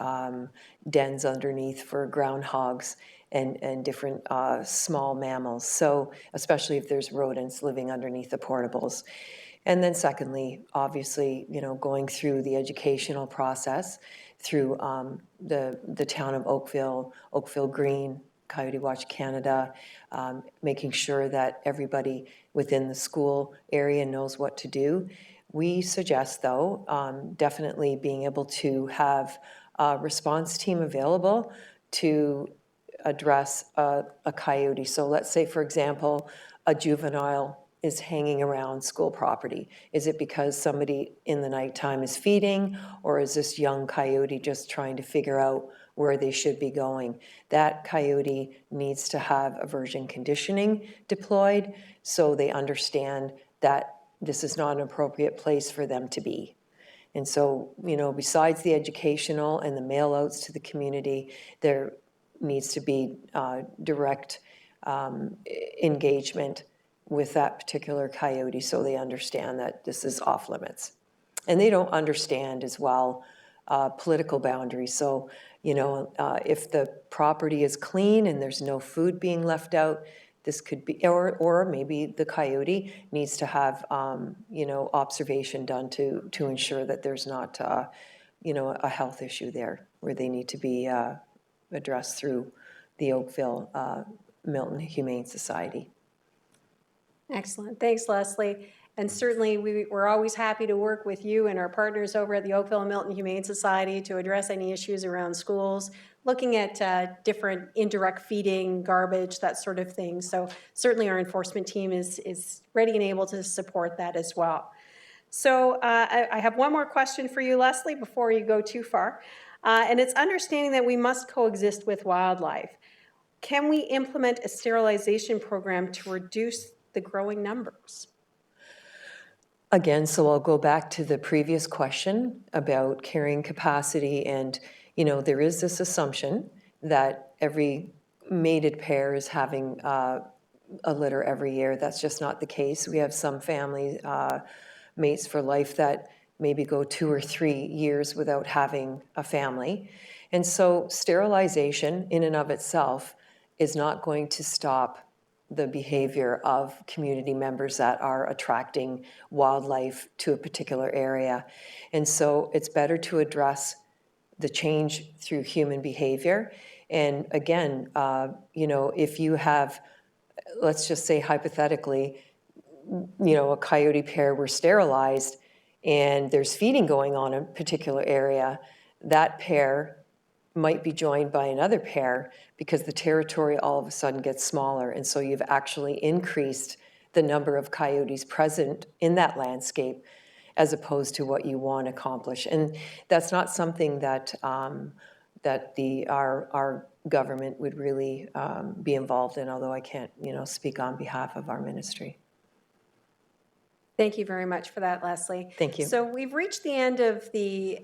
dens underneath for groundhogs and different small mammals. So especially if there's rodents living underneath the portables. And then secondly, obviously, going through the educational process through the town of Oakville, Oakville Green, Coyote Watch Canada, making sure that everybody within the school area knows what to do. We suggest, though, definitely being able to have a response team available to address a coyote. So let's say, for example, a juvenile is hanging around school property. Is it because somebody in the nighttime is feeding, or is this young coyote just trying to figure out where they should be going? That coyote needs to have aversion conditioning deployed so they understand that this is not an appropriate place for them to be. And so, besides the educational and the mail outs to the community, there needs to be direct engagement with that particular coyote so they understand that this is off limits. And they don't understand as well political boundaries. So, if the property is clean and there's no food being left out, this could be, or maybe the coyote needs to have, observation done to ensure that there's not, a health issue there where they need to be addressed through the Oakville Milton Humane Society. Excellent. Thanks, Leslie. And certainly, we're always happy to work with you and our partners over at the Oakville and Milton Humane Society to address any issues around schools, looking at different indirect feeding, garbage, that sort of thing. So certainly our enforcement team is ready and able to support that as well. So I have one more question for you, Leslie, before you go too far. And it's understanding that we must coexist with wildlife. Can we implement a sterilization program to reduce the growing numbers? Again, so I'll go back to the previous question about carrying capacity, and there is this assumption that every mated pair is having a litter every year. That's just not the case. We have some family mates for life that maybe go 2 or 3 years without having a family. And so sterilization in and of itself is not going to stop the behavior of community members that are attracting wildlife to a particular area. And so it's better to address the change through human behavior. And again, if you have, let's just say hypothetically, a coyote pair were sterilized and there's feeding going on in a particular area, that pair might be joined by another pair because the territory all of a sudden gets smaller. And so you've actually increased the number of coyotes present in that landscape. as opposed to what you want to accomplish. And that's not something that our government would really be involved in, although I can't, speak on behalf of our ministry. Thank you very much for that, Leslie. Thank you. So we've reached the end of the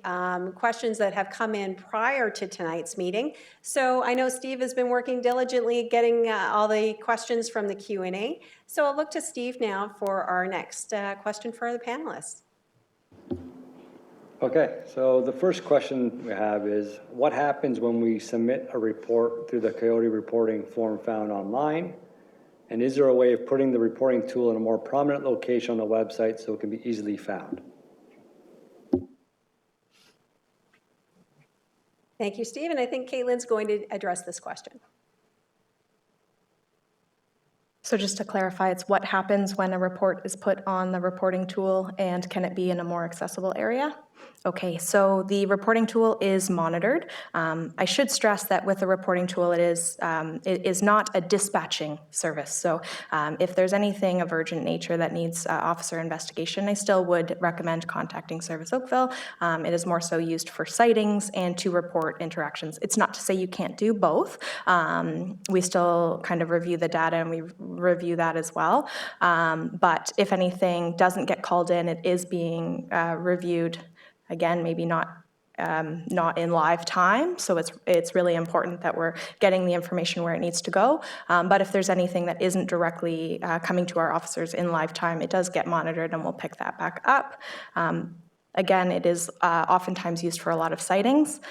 questions that have come in prior to tonight's meeting. So I know Steve has been working diligently getting all the questions from the Q&A. So I'll look to Steve now for our next question for the panelists. Okay, so the first question we have is, what happens when we submit a report through the Coyote reporting form found online? And is there a way of putting the reporting tool in a more prominent location on the website so it can be easily found? Thank you, Steve. And I think Caitlin's going to address this question. So just to clarify, it's what happens when a report is put on the reporting tool, and can it be in a more accessible area? Okay, so the reporting tool is monitored. I should stress that with the reporting tool, it is not a dispatching service. So if there's anything of urgent nature that needs officer investigation, I still would recommend contacting Service Oakville. It is more so used for sightings and to report interactions. It's not to say you can't do both. We still kind of review the data and we review that as well. But if anything doesn't get called in, it is being reviewed. Again, maybe not in live time, so it's really important that we're getting the information where it needs to go. But if there's anything that isn't directly coming to our officers in live time, it does get monitored and we'll pick that back up. Again, it is oftentimes used for a lot of sightings.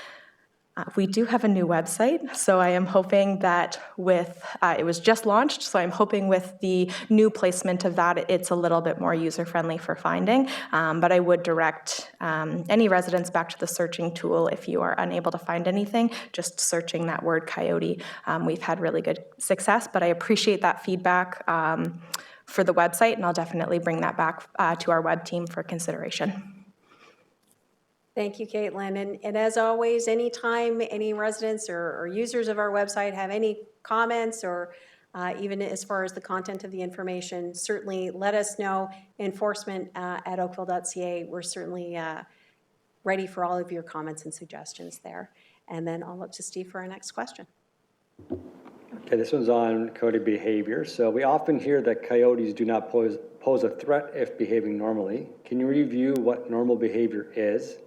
We do have a new website, so I am hoping that it was just launched, so I'm hoping with the new placement of that, it's a little bit more user-friendly for finding. But I would direct any residents back to the searching tool if you are unable to find anything, just searching that word coyote. We've had really good success, but I appreciate that feedback for the website, and I'll definitely bring that back to our web team for consideration. Thank you, Caitlin. And as always, anytime any residents or users of our website have any comments or even as far as the content of the information, certainly let us know. Enforcement at oakville.ca. We're certainly ready for all of your comments and suggestions there. And then I'll look to Steve for our next question. Okay, this one's on coyote behavior. So we often hear that coyotes do not pose a threat if behaving normally. Can you review what normal behavior is?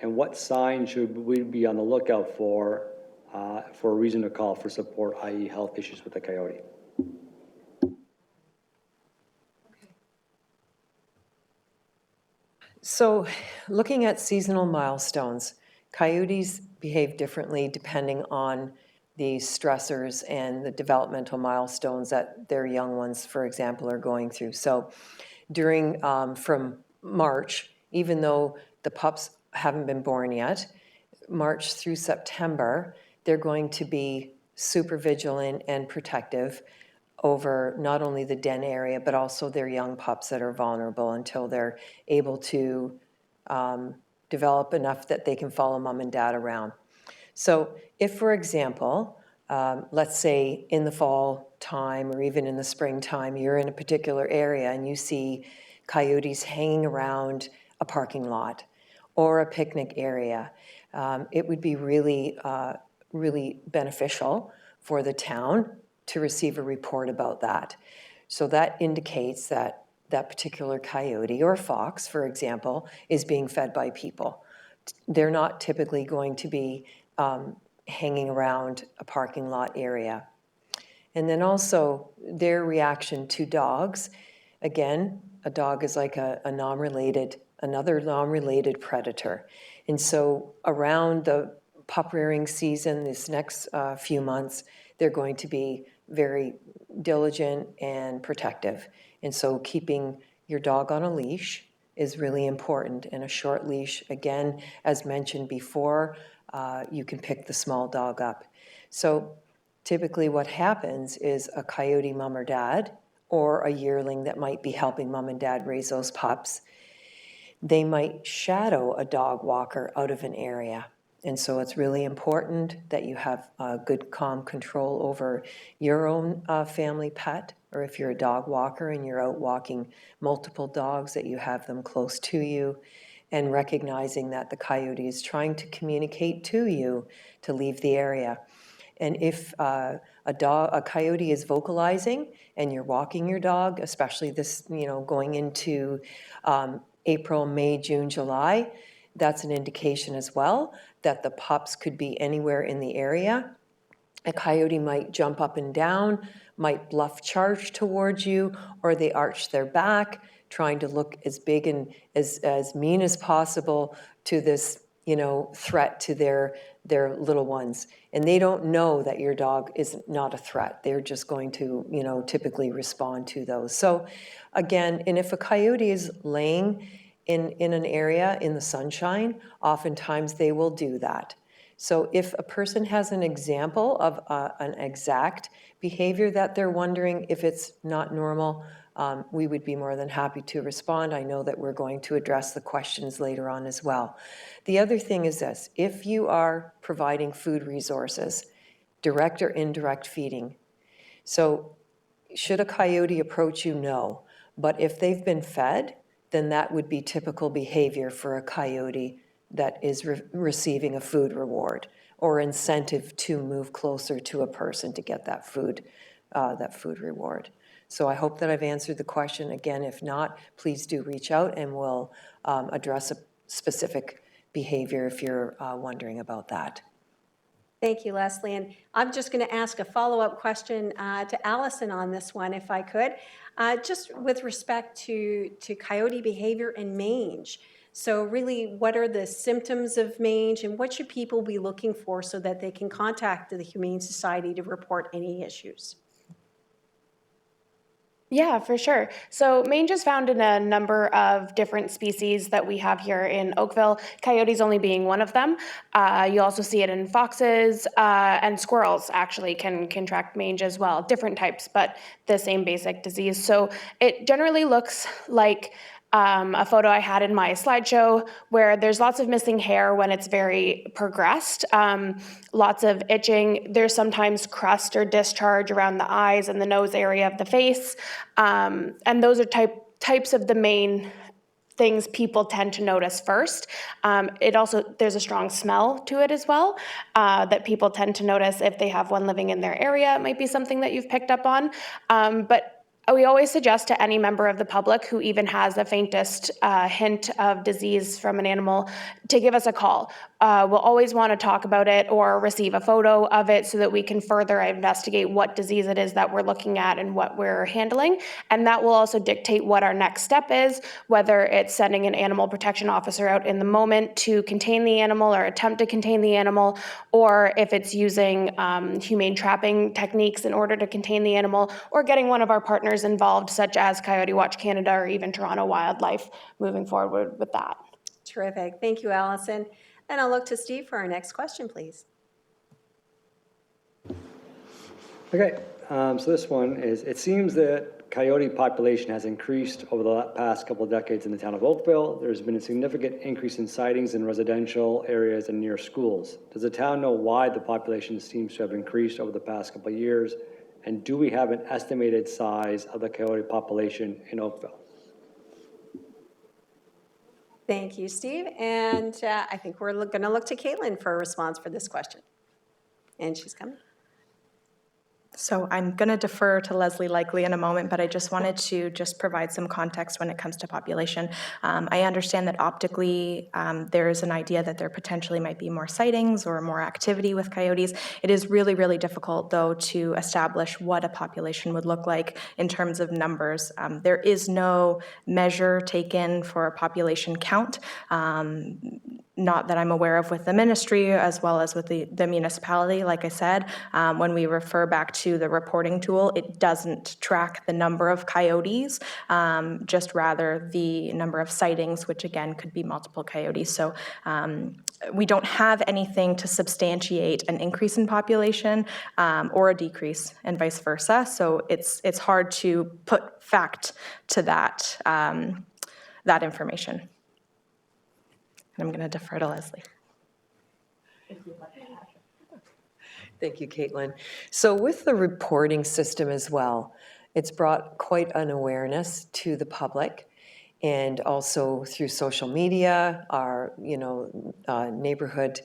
And what signs should we be on the lookout for a reason to call for support, i.e. health issues with the coyote? So looking at seasonal milestones, coyotes behave differently depending on the stressors and the developmental milestones that their young ones, for example, are going through. So during, from March, even though the pups haven't been born yet, March through September, they're going to be super vigilant and protective over not only the den area, but also their young pups that are vulnerable until they're able to develop enough that they can follow mom and dad around. So if, for example, let's say in the fall time or even in the springtime, you're in a particular area and you see coyotes hanging around a parking lot or a picnic area, it would be really, really beneficial for the town to receive a report about that. So that indicates that that particular coyote or fox, for example, is being fed by people. They're not typically going to be hanging around a parking lot area. And then also their reaction to dogs. Again, a dog is like another non-related predator. And so around the pup rearing season, this next few months, they're going to be very diligent and protective. And so keeping your dog on a leash is really important. And a short leash, again, as mentioned before, you can pick the small dog up. So typically what happens is a coyote mom or dad, or a yearling that might be helping mom and dad raise those pups, they might shadow a dog walker out of an area. And so it's really important that you have good, calm control over your own family pet or if you're a dog walker and you're out walking multiple dogs, that you have them close to you, and recognizing that the coyote is trying to communicate to you to leave the area. And if a coyote is vocalizing and you're walking your dog, especially this, going into April, May, June, July, that's an indication as well that the pups could be anywhere in the area. A coyote might jump up and down, might bluff charge towards you, or they arch their back, trying to look as big and as mean as possible to this, threat to their little ones. And they don't know that your dog is not a threat. They're just going to, typically respond to those. So again, and if a coyote is laying in an area in the sunshine, oftentimes they will do that. So if a person has an example of an exact behavior that they're wondering if it's not normal, we would be more than happy to respond. I know that we're going to address the questions later on as well. The other thing is this: if you are providing food resources, direct or indirect feeding, so should a coyote approach you? No. But if they've been fed, then that would be typical behavior for a coyote that is receiving a food reward or incentive to move closer to a person to get that food reward. So I hope that I've answered the question. Again, if not, please do reach out and we'll address a specific behavior if you're wondering about that. Thank you, Leslie. And I'm just going to ask a follow-up question to Allison on this one, if I could, just with respect to coyote behavior and mange. So really, what are the symptoms of mange, and what should people be looking for so that they can contact the Humane Society to report any issues? Yeah, for sure. So mange is found in a number of different species that we have here in Oakville, coyotes only being one of them. You also see it in foxes, and squirrels actually can contract mange as well, different types, but the same basic disease. So it generally looks like a photo I had in my slideshow where there's lots of missing hair when it's very progressed, lots of itching. There's sometimes crust or discharge around the eyes and the nose area of the face. And those are types of the main things people tend to notice first. There's a strong smell to it as well, that people tend to notice if they have one living in their area. It might be something that you've picked up on. But we always suggest to any member of the public who even has the faintest hint of disease from an animal to give us a call. We'll always want to talk about it or receive a photo of it so that we can further investigate what disease it is that we're looking at and what we're handling. And that will also dictate what our next step is, whether it's sending an animal protection officer out in the moment to contain the animal or attempt to contain the animal, or if it's using humane trapping techniques in order to contain the animal, or getting one of our partners involved, such as Coyote Watch Canada or even Toronto Wildlife, moving forward with that. Terrific. Thank you, Allison. And I'll look to Steve for our next question, please. Okay, so this one is, it seems that coyote population has increased over the past couple of decades in the town of Oakville. There's been a significant increase in sightings in residential areas and near schools. Does the town know why the population seems to have increased over the past couple of years? And do we have an estimated size of the coyote population in Oakville? Thank you, Steve. And I think we're going to look to Caitlin for a response for this question. And she's coming. So I'm going to defer to Leslie likely in a moment, but I just wanted to provide some context when it comes to population. I understand that optically there is an idea that there potentially might be more sightings or more activity with coyotes. It is really, really difficult, though, to establish what a population would look like in terms of numbers. There is no measure taken for a population count. Not that I'm aware of with the ministry as well as with the municipality. Like I said, when we refer back to the reporting tool, it doesn't track the number of coyotes, just rather the number of sightings, which again could be multiple coyotes. So we don't have anything to substantiate an increase in population or a decrease and vice versa. So it's hard to put fact to that, that information. And I'm going to defer to Leslie. Thank you, Caitlin. So with the reporting system as well, It's brought quite an awareness to the public, and also through social media, our neighborhood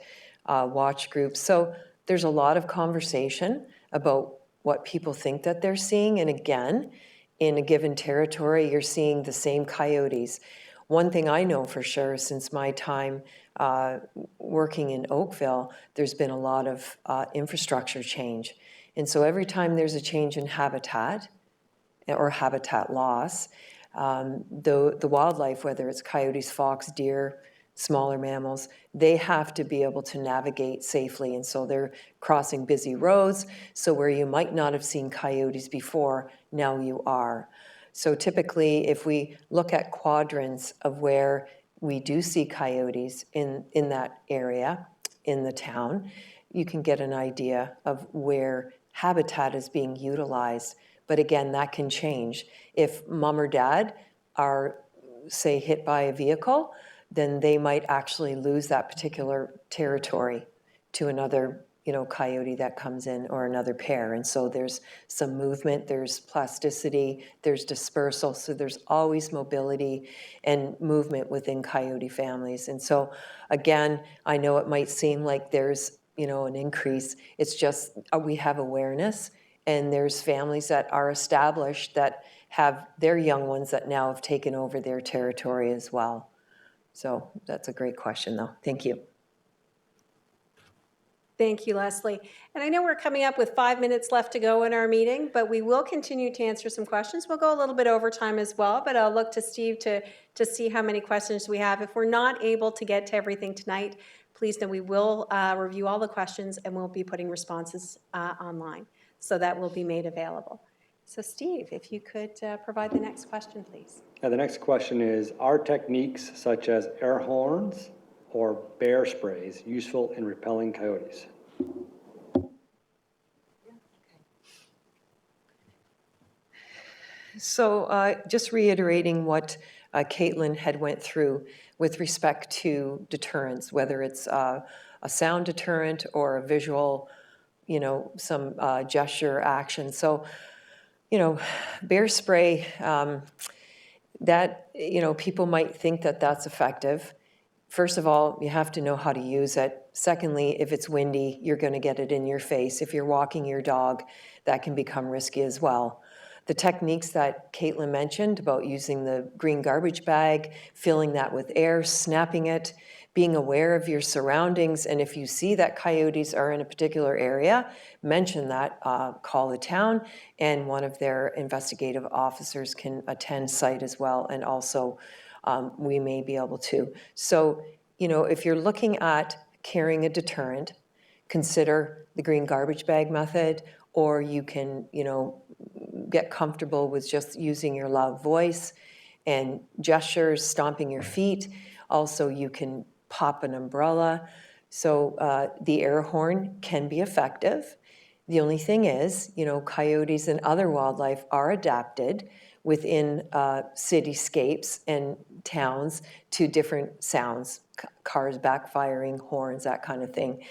watch groups. So there's a lot of conversation about what people think that they're seeing. And again, in a given territory, you're seeing the same coyotes. One thing I know for sure, since my time working in Oakville, there's been a lot of infrastructure change. And so every time there's a change in habitat or habitat loss, the wildlife, whether it's coyotes, fox, deer, smaller mammals, they have to be able to navigate safely. And so they're crossing busy roads. So where you might not have seen coyotes before, now you are. So typically, if we look at quadrants of where we do see coyotes in that area, in the town, you can get an idea of where habitat is being utilized. But again, that can change. If mom or dad are, say, hit by a vehicle, then they might actually lose that particular territory to another, coyote that comes in, or another pair. And so there's some movement, there's plasticity, there's dispersal. So there's always mobility and movement within coyote families. And so again, I know it might seem like there's, an increase. It's just we have awareness, and there's families that are established that have their young ones that now have taken over their territory as well. So that's a great question, though. Thank you. Thank you, Leslie. And I know we're coming up with 5 minutes left to go in our meeting, but we will continue to answer some questions. We'll go a little bit over time as well, but I'll look to Steve to see how many questions we have. If we're not able to get to everything tonight, please know we will review all the questions, and we'll be putting responses online. So that will be made available. So Steve, if you could provide the next question, please. Now, the next question is, are techniques such as air horns or bear sprays useful in repelling coyotes? So just reiterating what Caitlin had went through with respect to deterrence, whether it's a sound deterrent or a visual, some gesture action. So, bear spray, that, people might think that that's effective. First of all, you have to know how to use it. Secondly, if it's windy, you're going to get it in your face. If you're walking your dog, that can become risky as well. The techniques that Caitlin mentioned about using the green garbage bag, filling that with air, snapping it, being aware of your surroundings, and if you see that coyotes are in a particular area, mention that, call the town, and one of their investigative officers can attend site as well, and also we may be able to. So, if you're looking at carrying a deterrent, consider the green garbage bag method, or you can, get comfortable with just using your loud voice and gestures, stomping your feet. Also, you can pop an umbrella. So the air horn can be effective. The only thing is, coyotes and other wildlife are adapted within cityscapes and towns to different sounds, cars backfiring, horns, that kind of thing.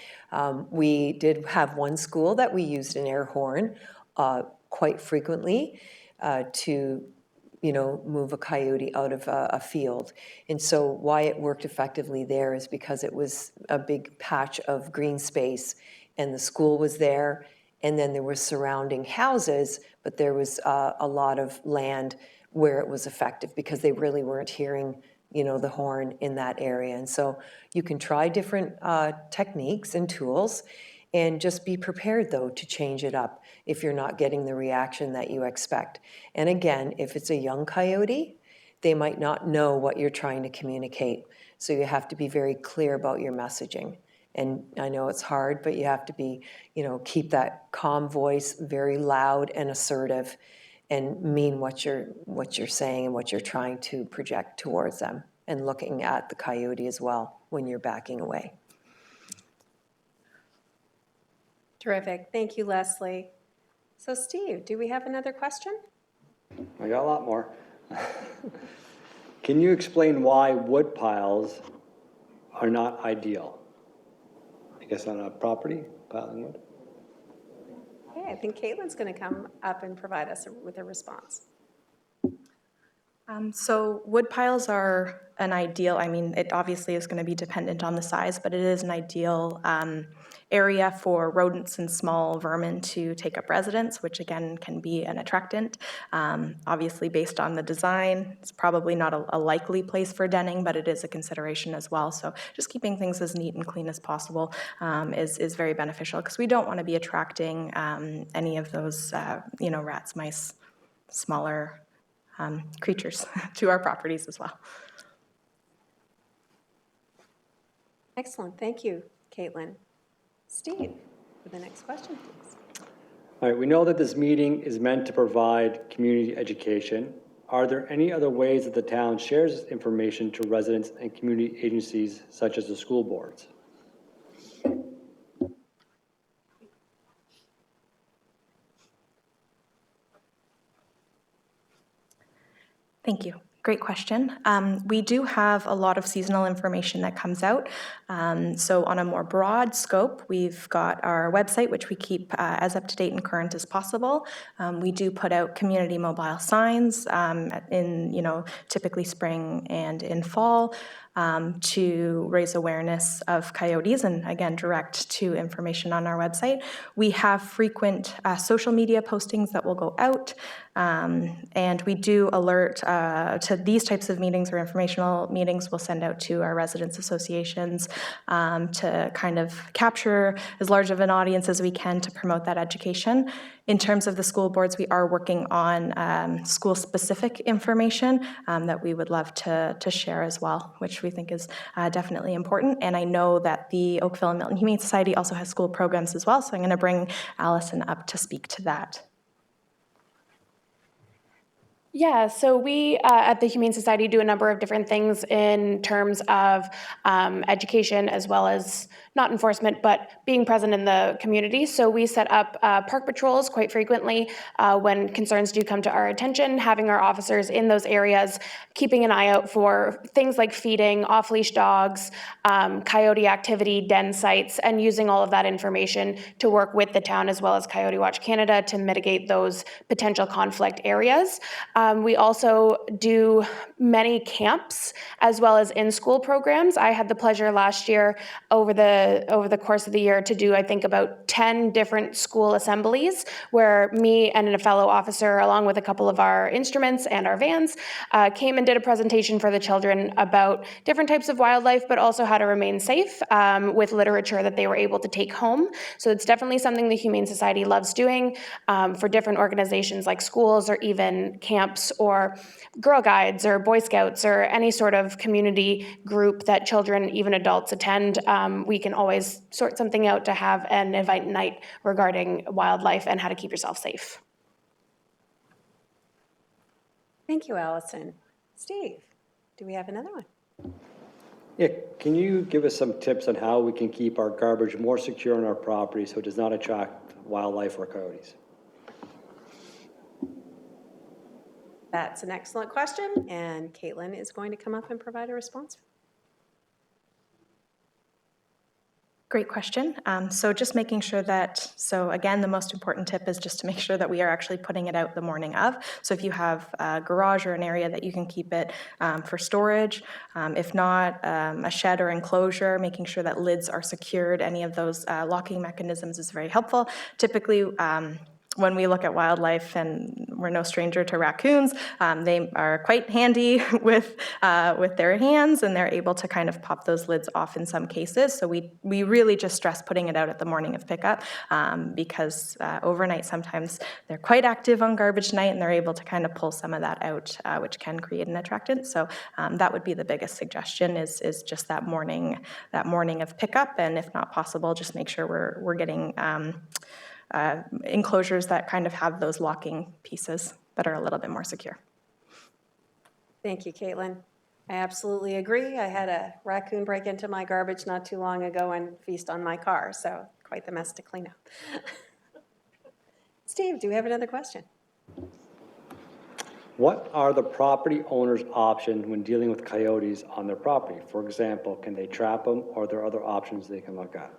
We did have one school that we used an air horn quite frequently to move a coyote out of a field. And so why it worked effectively there is because it was a big patch of green space, and the school was there, and then there were surrounding houses, but there was a lot of land where it was effective because they really weren't hearing the horn in that area. And so you can try different techniques and tools, and just be prepared, though, to change it up if you're not getting the reaction that you expect. And again, if it's a young coyote, they might not know what you're trying to communicate. So you have to be very clear about your messaging. And I know it's hard, but you have to be, keep that calm voice very loud and assertive, and mean what you're saying and what you're trying to project towards them, and looking at the coyote as well when you're backing away. Terrific. Thank you, Leslie. So Steve, do we have another question? I got a lot more. Can you explain why wood piles are not ideal? I guess on a property, piling wood? Okay, I think Caitlin's going to come up and provide us with a response. So wood piles are an ideal, I mean, it obviously is going to be dependent on the size, but it is an ideal area for rodents and small vermin to take up residence, which again can be an attractant. Obviously, based on the design, it's probably not a likely place for denning, but it is a consideration as well. So just keeping things as neat and clean as possible is very beneficial, because we don't want to be attracting any of those, rats, mice, smaller creatures to our properties as well. Excellent, thank you, Caitlin. Steve, for the next question, please. All right, we know that this meeting is meant to provide community education. Are there any other ways that the town shares this information to residents and community agencies such as the school boards? Thank you. Great question. We do have a lot of seasonal information that comes out. So on a more broad scope, we've got our website, which we keep as up to date and current as possible. We do put out community mobile signs in typically spring and in fall to raise awareness of coyotes, and again, direct to information on our website. We have frequent social media postings that will go out, and we do alert to these types of meetings or informational meetings. We'll send out to our residents associations to kind of capture as large of an audience as we can to promote that education. In terms of the school boards, we are working on school-specific information that we would love to share as well, which we think is definitely important. And I know that the Oakville and Milton Humane Society also has school programs as well, so I'm going to bring Allison up to speak to that. Yeah, so we at the Humane Society do a number of different things in terms of education, as well as not enforcement, but being present in the community. So we set up park patrols quite frequently when concerns do come to our attention, having our officers in those areas, keeping an eye out for things like feeding, off-leash dogs, coyote activity, den sites, and using all of that information to work with the town as well as Coyote Watch Canada to mitigate those potential conflict areas. We also do many camps as well as in-school programs. I had the pleasure last year over the course of the year to do, I think, about 10 different school assemblies where me and a fellow officer, along with a couple of our instruments and our vans, came and did a presentation for the children about different types of wildlife, but also how to remain safe with literature that they were able to take home. So it's definitely something the Humane Society loves doing for different organizations like schools or even camps or Girl Guides or Boy Scouts or any sort of community group that children, even adults, attend. We can always sort something out to have an event night regarding wildlife and how to keep yourself safe. Thank you, Allison. Steve, do we have another one? Yeah, can you give us some tips on how we can keep our garbage more secure on our property so it does not attract wildlife or coyotes? That's an excellent question, and Caitlin is going to come up and provide a response. Great question. So just making sure that, so again, the most important tip is just to make sure that we are actually putting it out the morning of. So if you have a garage or an area that you can keep it for storage, if not, a shed or enclosure, making sure that lids are secured, any of those locking mechanisms is very helpful. Typically, when we look at wildlife, and we're no stranger to raccoons, they are quite handy with their hands, and they're able to kind of pop those lids off in some cases. So we really just stress putting it out at the morning of pickup because overnight sometimes they're quite active on garbage night, and they're able to kind of pull some of that out, which can create an attractant. So that would be the biggest suggestion is just that morning of pickup, and if not possible, just make sure we're getting enclosures that kind of have those locking pieces that are a little bit more secure. Thank you, Caitlin. I absolutely agree. I had a raccoon break into my garbage not too long ago and feast on my car, so quite the mess to clean up. Steve, do we have another question? What are the property owner's options when dealing with coyotes on their property? For example, can they trap them, or are there other options they can look at?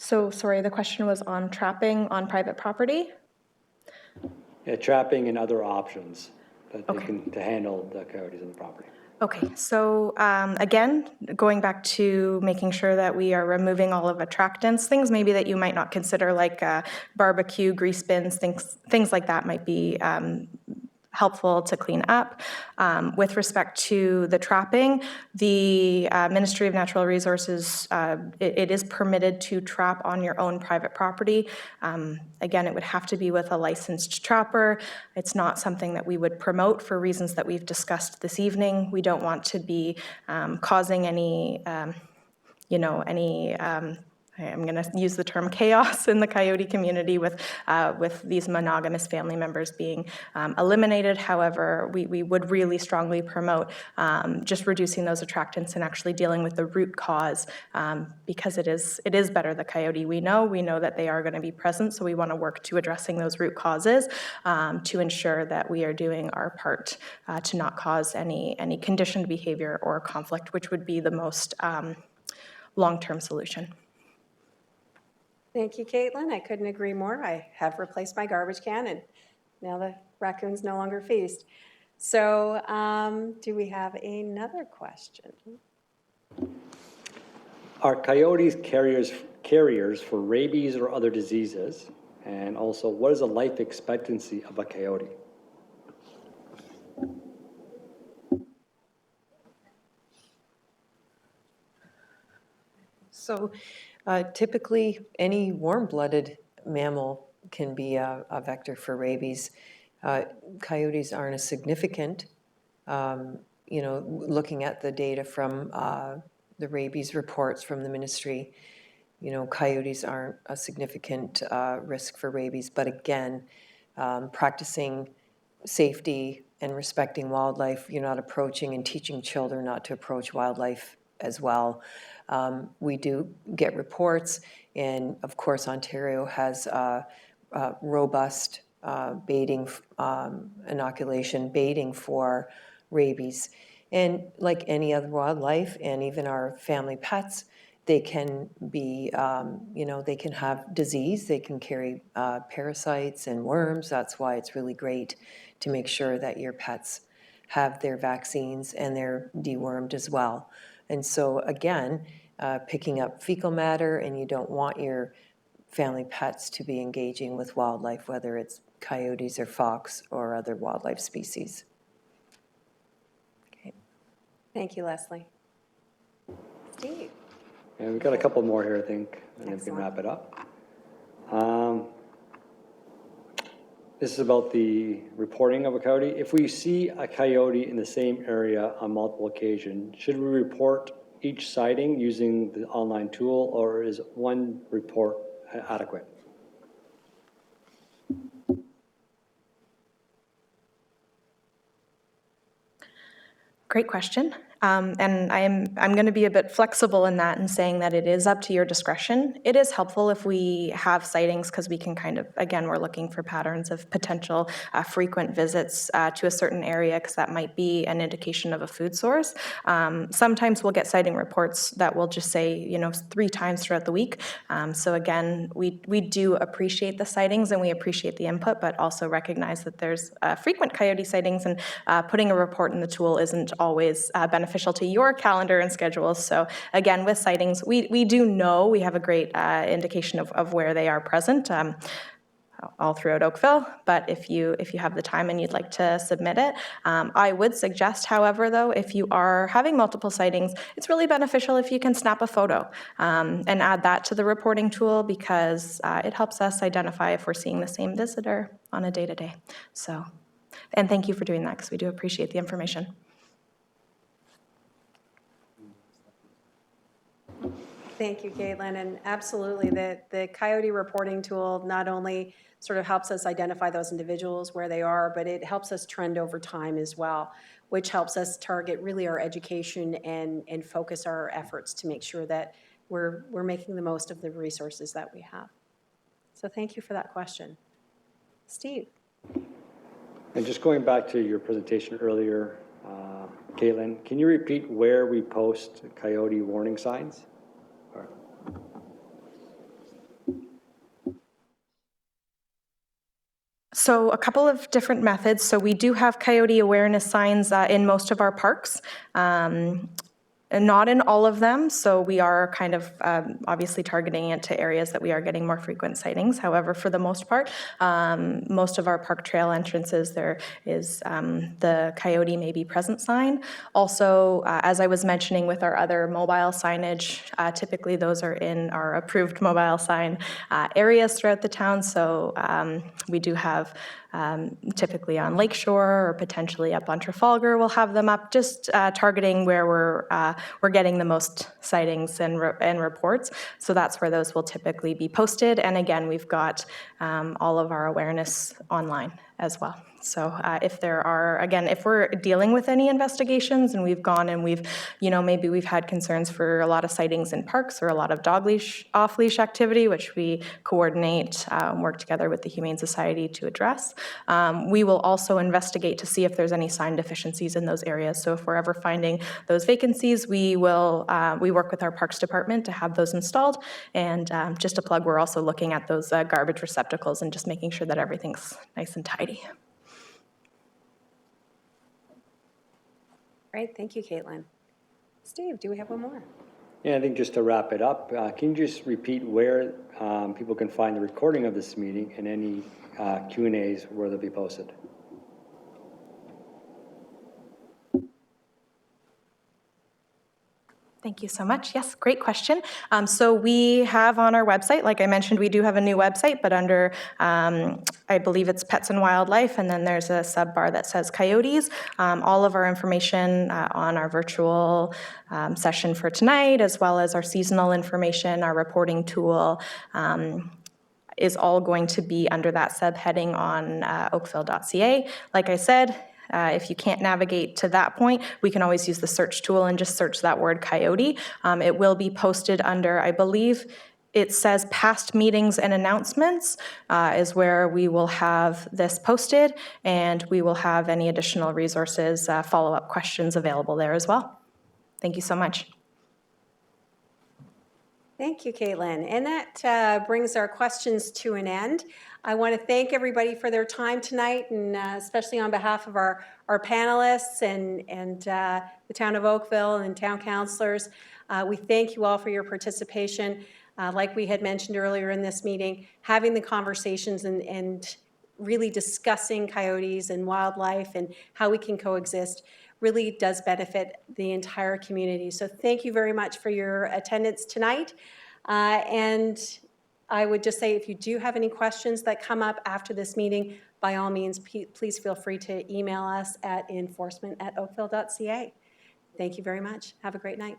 So, sorry, the question was on trapping on private property? Yeah, trapping and other options that they Okay. can, to handle the coyotes on the property. Okay, so again, going back to making sure that we are removing all of attractants, things maybe that you might not consider, like barbecue, grease bins, things like that might be helpful to clean up. With respect to the trapping, the Ministry of Natural Resources, it is permitted to trap on your own private property. Again, it would have to be with a licensed trapper. It's not something that we would promote for reasons that we've discussed this evening. We don't want to be causing any I'm going to use the term chaos in the coyote community with these monogamous family members being eliminated. However, we would really strongly promote just reducing those attractants and actually dealing with the root cause, because it is better the coyote. We know that they are going to be present, so we want to work to addressing those root causes to ensure that we are doing our part to not cause any conditioned behavior or conflict, which would be the most long-term solution. Thank you, Caitlin. I couldn't agree more. I have replaced my garbage can, and now the raccoons no longer feast. So do we have another question? Are coyotes carriers for rabies or other diseases? And also, what is the life expectancy of a coyote? So typically, any warm-blooded mammal can be a vector for rabies. Coyotes aren't as significant. Looking at the data from the rabies reports from the ministry, coyotes aren't a significant risk for rabies. But again, practicing safety and respecting wildlife, you're not approaching and teaching children not to approach wildlife as well. We do get reports, and of course Ontario has robust baiting, inoculation baiting for rabies. And like any other wildlife, and even our family pets, they can be, they can have disease, they can carry parasites and worms. That's why it's really great to make sure that your pets have their vaccines and they're dewormed as well. And so again, picking up fecal matter, and you don't want your family pets to be engaging with wildlife, whether it's coyotes or fox or other wildlife species. Okay. Thank you, Leslie. Steve. And we've got a couple more here, I think, and then we can Excellent. wrap it up. This is about the reporting of a coyote. If we see a coyote in the same area on multiple occasions, should we report each sighting using the online tool, or is one report adequate? Great question. And I'm going to be a bit flexible in that and saying that it is up to your discretion. It is helpful if we have sightings, because we can kind of, again, we're looking for patterns of potential frequent visits to a certain area, because that might be an indication of a food source. Sometimes we'll get sighting reports that will just say, 3 times throughout the week. So again, we do appreciate the sightings and we appreciate the input, but also recognize that there's frequent coyote sightings, and putting a report in the tool isn't always beneficial to your calendar and schedules. So again, with sightings, we do know, we have a great indication of where they are present all throughout Oakville. But if you have the time and you'd like to submit it, I would suggest, however, though, if you are having multiple sightings, it's really beneficial if you can snap a photo and add that to the reporting tool, because it helps us identify if we're seeing the same visitor on a day-to-day. So, and thank you for doing that, because we do appreciate the information. Thank you, Caitlin. And absolutely, the coyote reporting tool not only sort of helps us identify those individuals where they are, but it helps us trend over time as well, which helps us target really our education and focus our efforts to make sure that we're making the most of the resources that we have. So thank you for that question. Steve. And just going back to your presentation earlier, Caitlin, can you repeat where we post coyote warning signs? So a couple of different methods. So we do have coyote awareness signs in most of our parks. And not in all of them, so we are kind of obviously targeting it to areas that we are getting more frequent sightings. However, for the most part, most of our park trail entrances, there is the coyote may be present sign. Also, as I was mentioning with our other mobile signage, typically those are in our approved mobile sign areas throughout the town, so we do have typically on Lakeshore or potentially up on Trafalgar, we'll have them up, just targeting where we're getting the most sightings and reports. So that's where those will typically be posted. And again, we've got all of our awareness online as well. So if there are, again, if we're dealing with any investigations and we've gone and we've, maybe we've had concerns for a lot of sightings in parks or a lot of dog leash, off-leash activity, which we coordinate, work together with the Humane Society to address. We will also investigate to see if there's any sign deficiencies in those areas. So if we're ever finding those vacancies, we work with our Parks Department to have those installed. And just a plug, we're also looking at those garbage receptacles and just making sure that everything's nice and tidy. Great, thank you, Caitlin. Steve, do we have one more? Yeah, I think just to wrap it up, can you just repeat where people can find the recording of this meeting and any Q&As where they'll be posted? Thank you so much. Yes, great question. So we have on our website, like I mentioned, we do have a new website, but under, I believe it's Pets and Wildlife, and then there's a sub bar that says Coyotes. All of our information on our virtual session for tonight, as well as our seasonal information, our reporting tool, is all going to be under that subheading on oakville.ca. Like I said, if you can't navigate to that point, we can always use the search tool and just search that word coyote. It will be posted under, I believe, it says past meetings and announcements is where we will have this posted, and we will have any additional resources, follow-up questions available there as well. Thank you so much. Thank you, Caitlin. And that brings our questions to an end. I want to thank everybody for their time tonight, and especially on behalf of our panelists and the town of Oakville and town councilors. We thank you all for your participation. Like we had mentioned earlier in this meeting, having the conversations and really discussing coyotes and wildlife and how we can coexist really does benefit the entire community. So thank you very much for your attendance tonight. And I would just say, if you do have any questions that come up after this meeting, by all means, please feel free to email us at enforcement@oakville.ca. Thank you very much. Have a great night.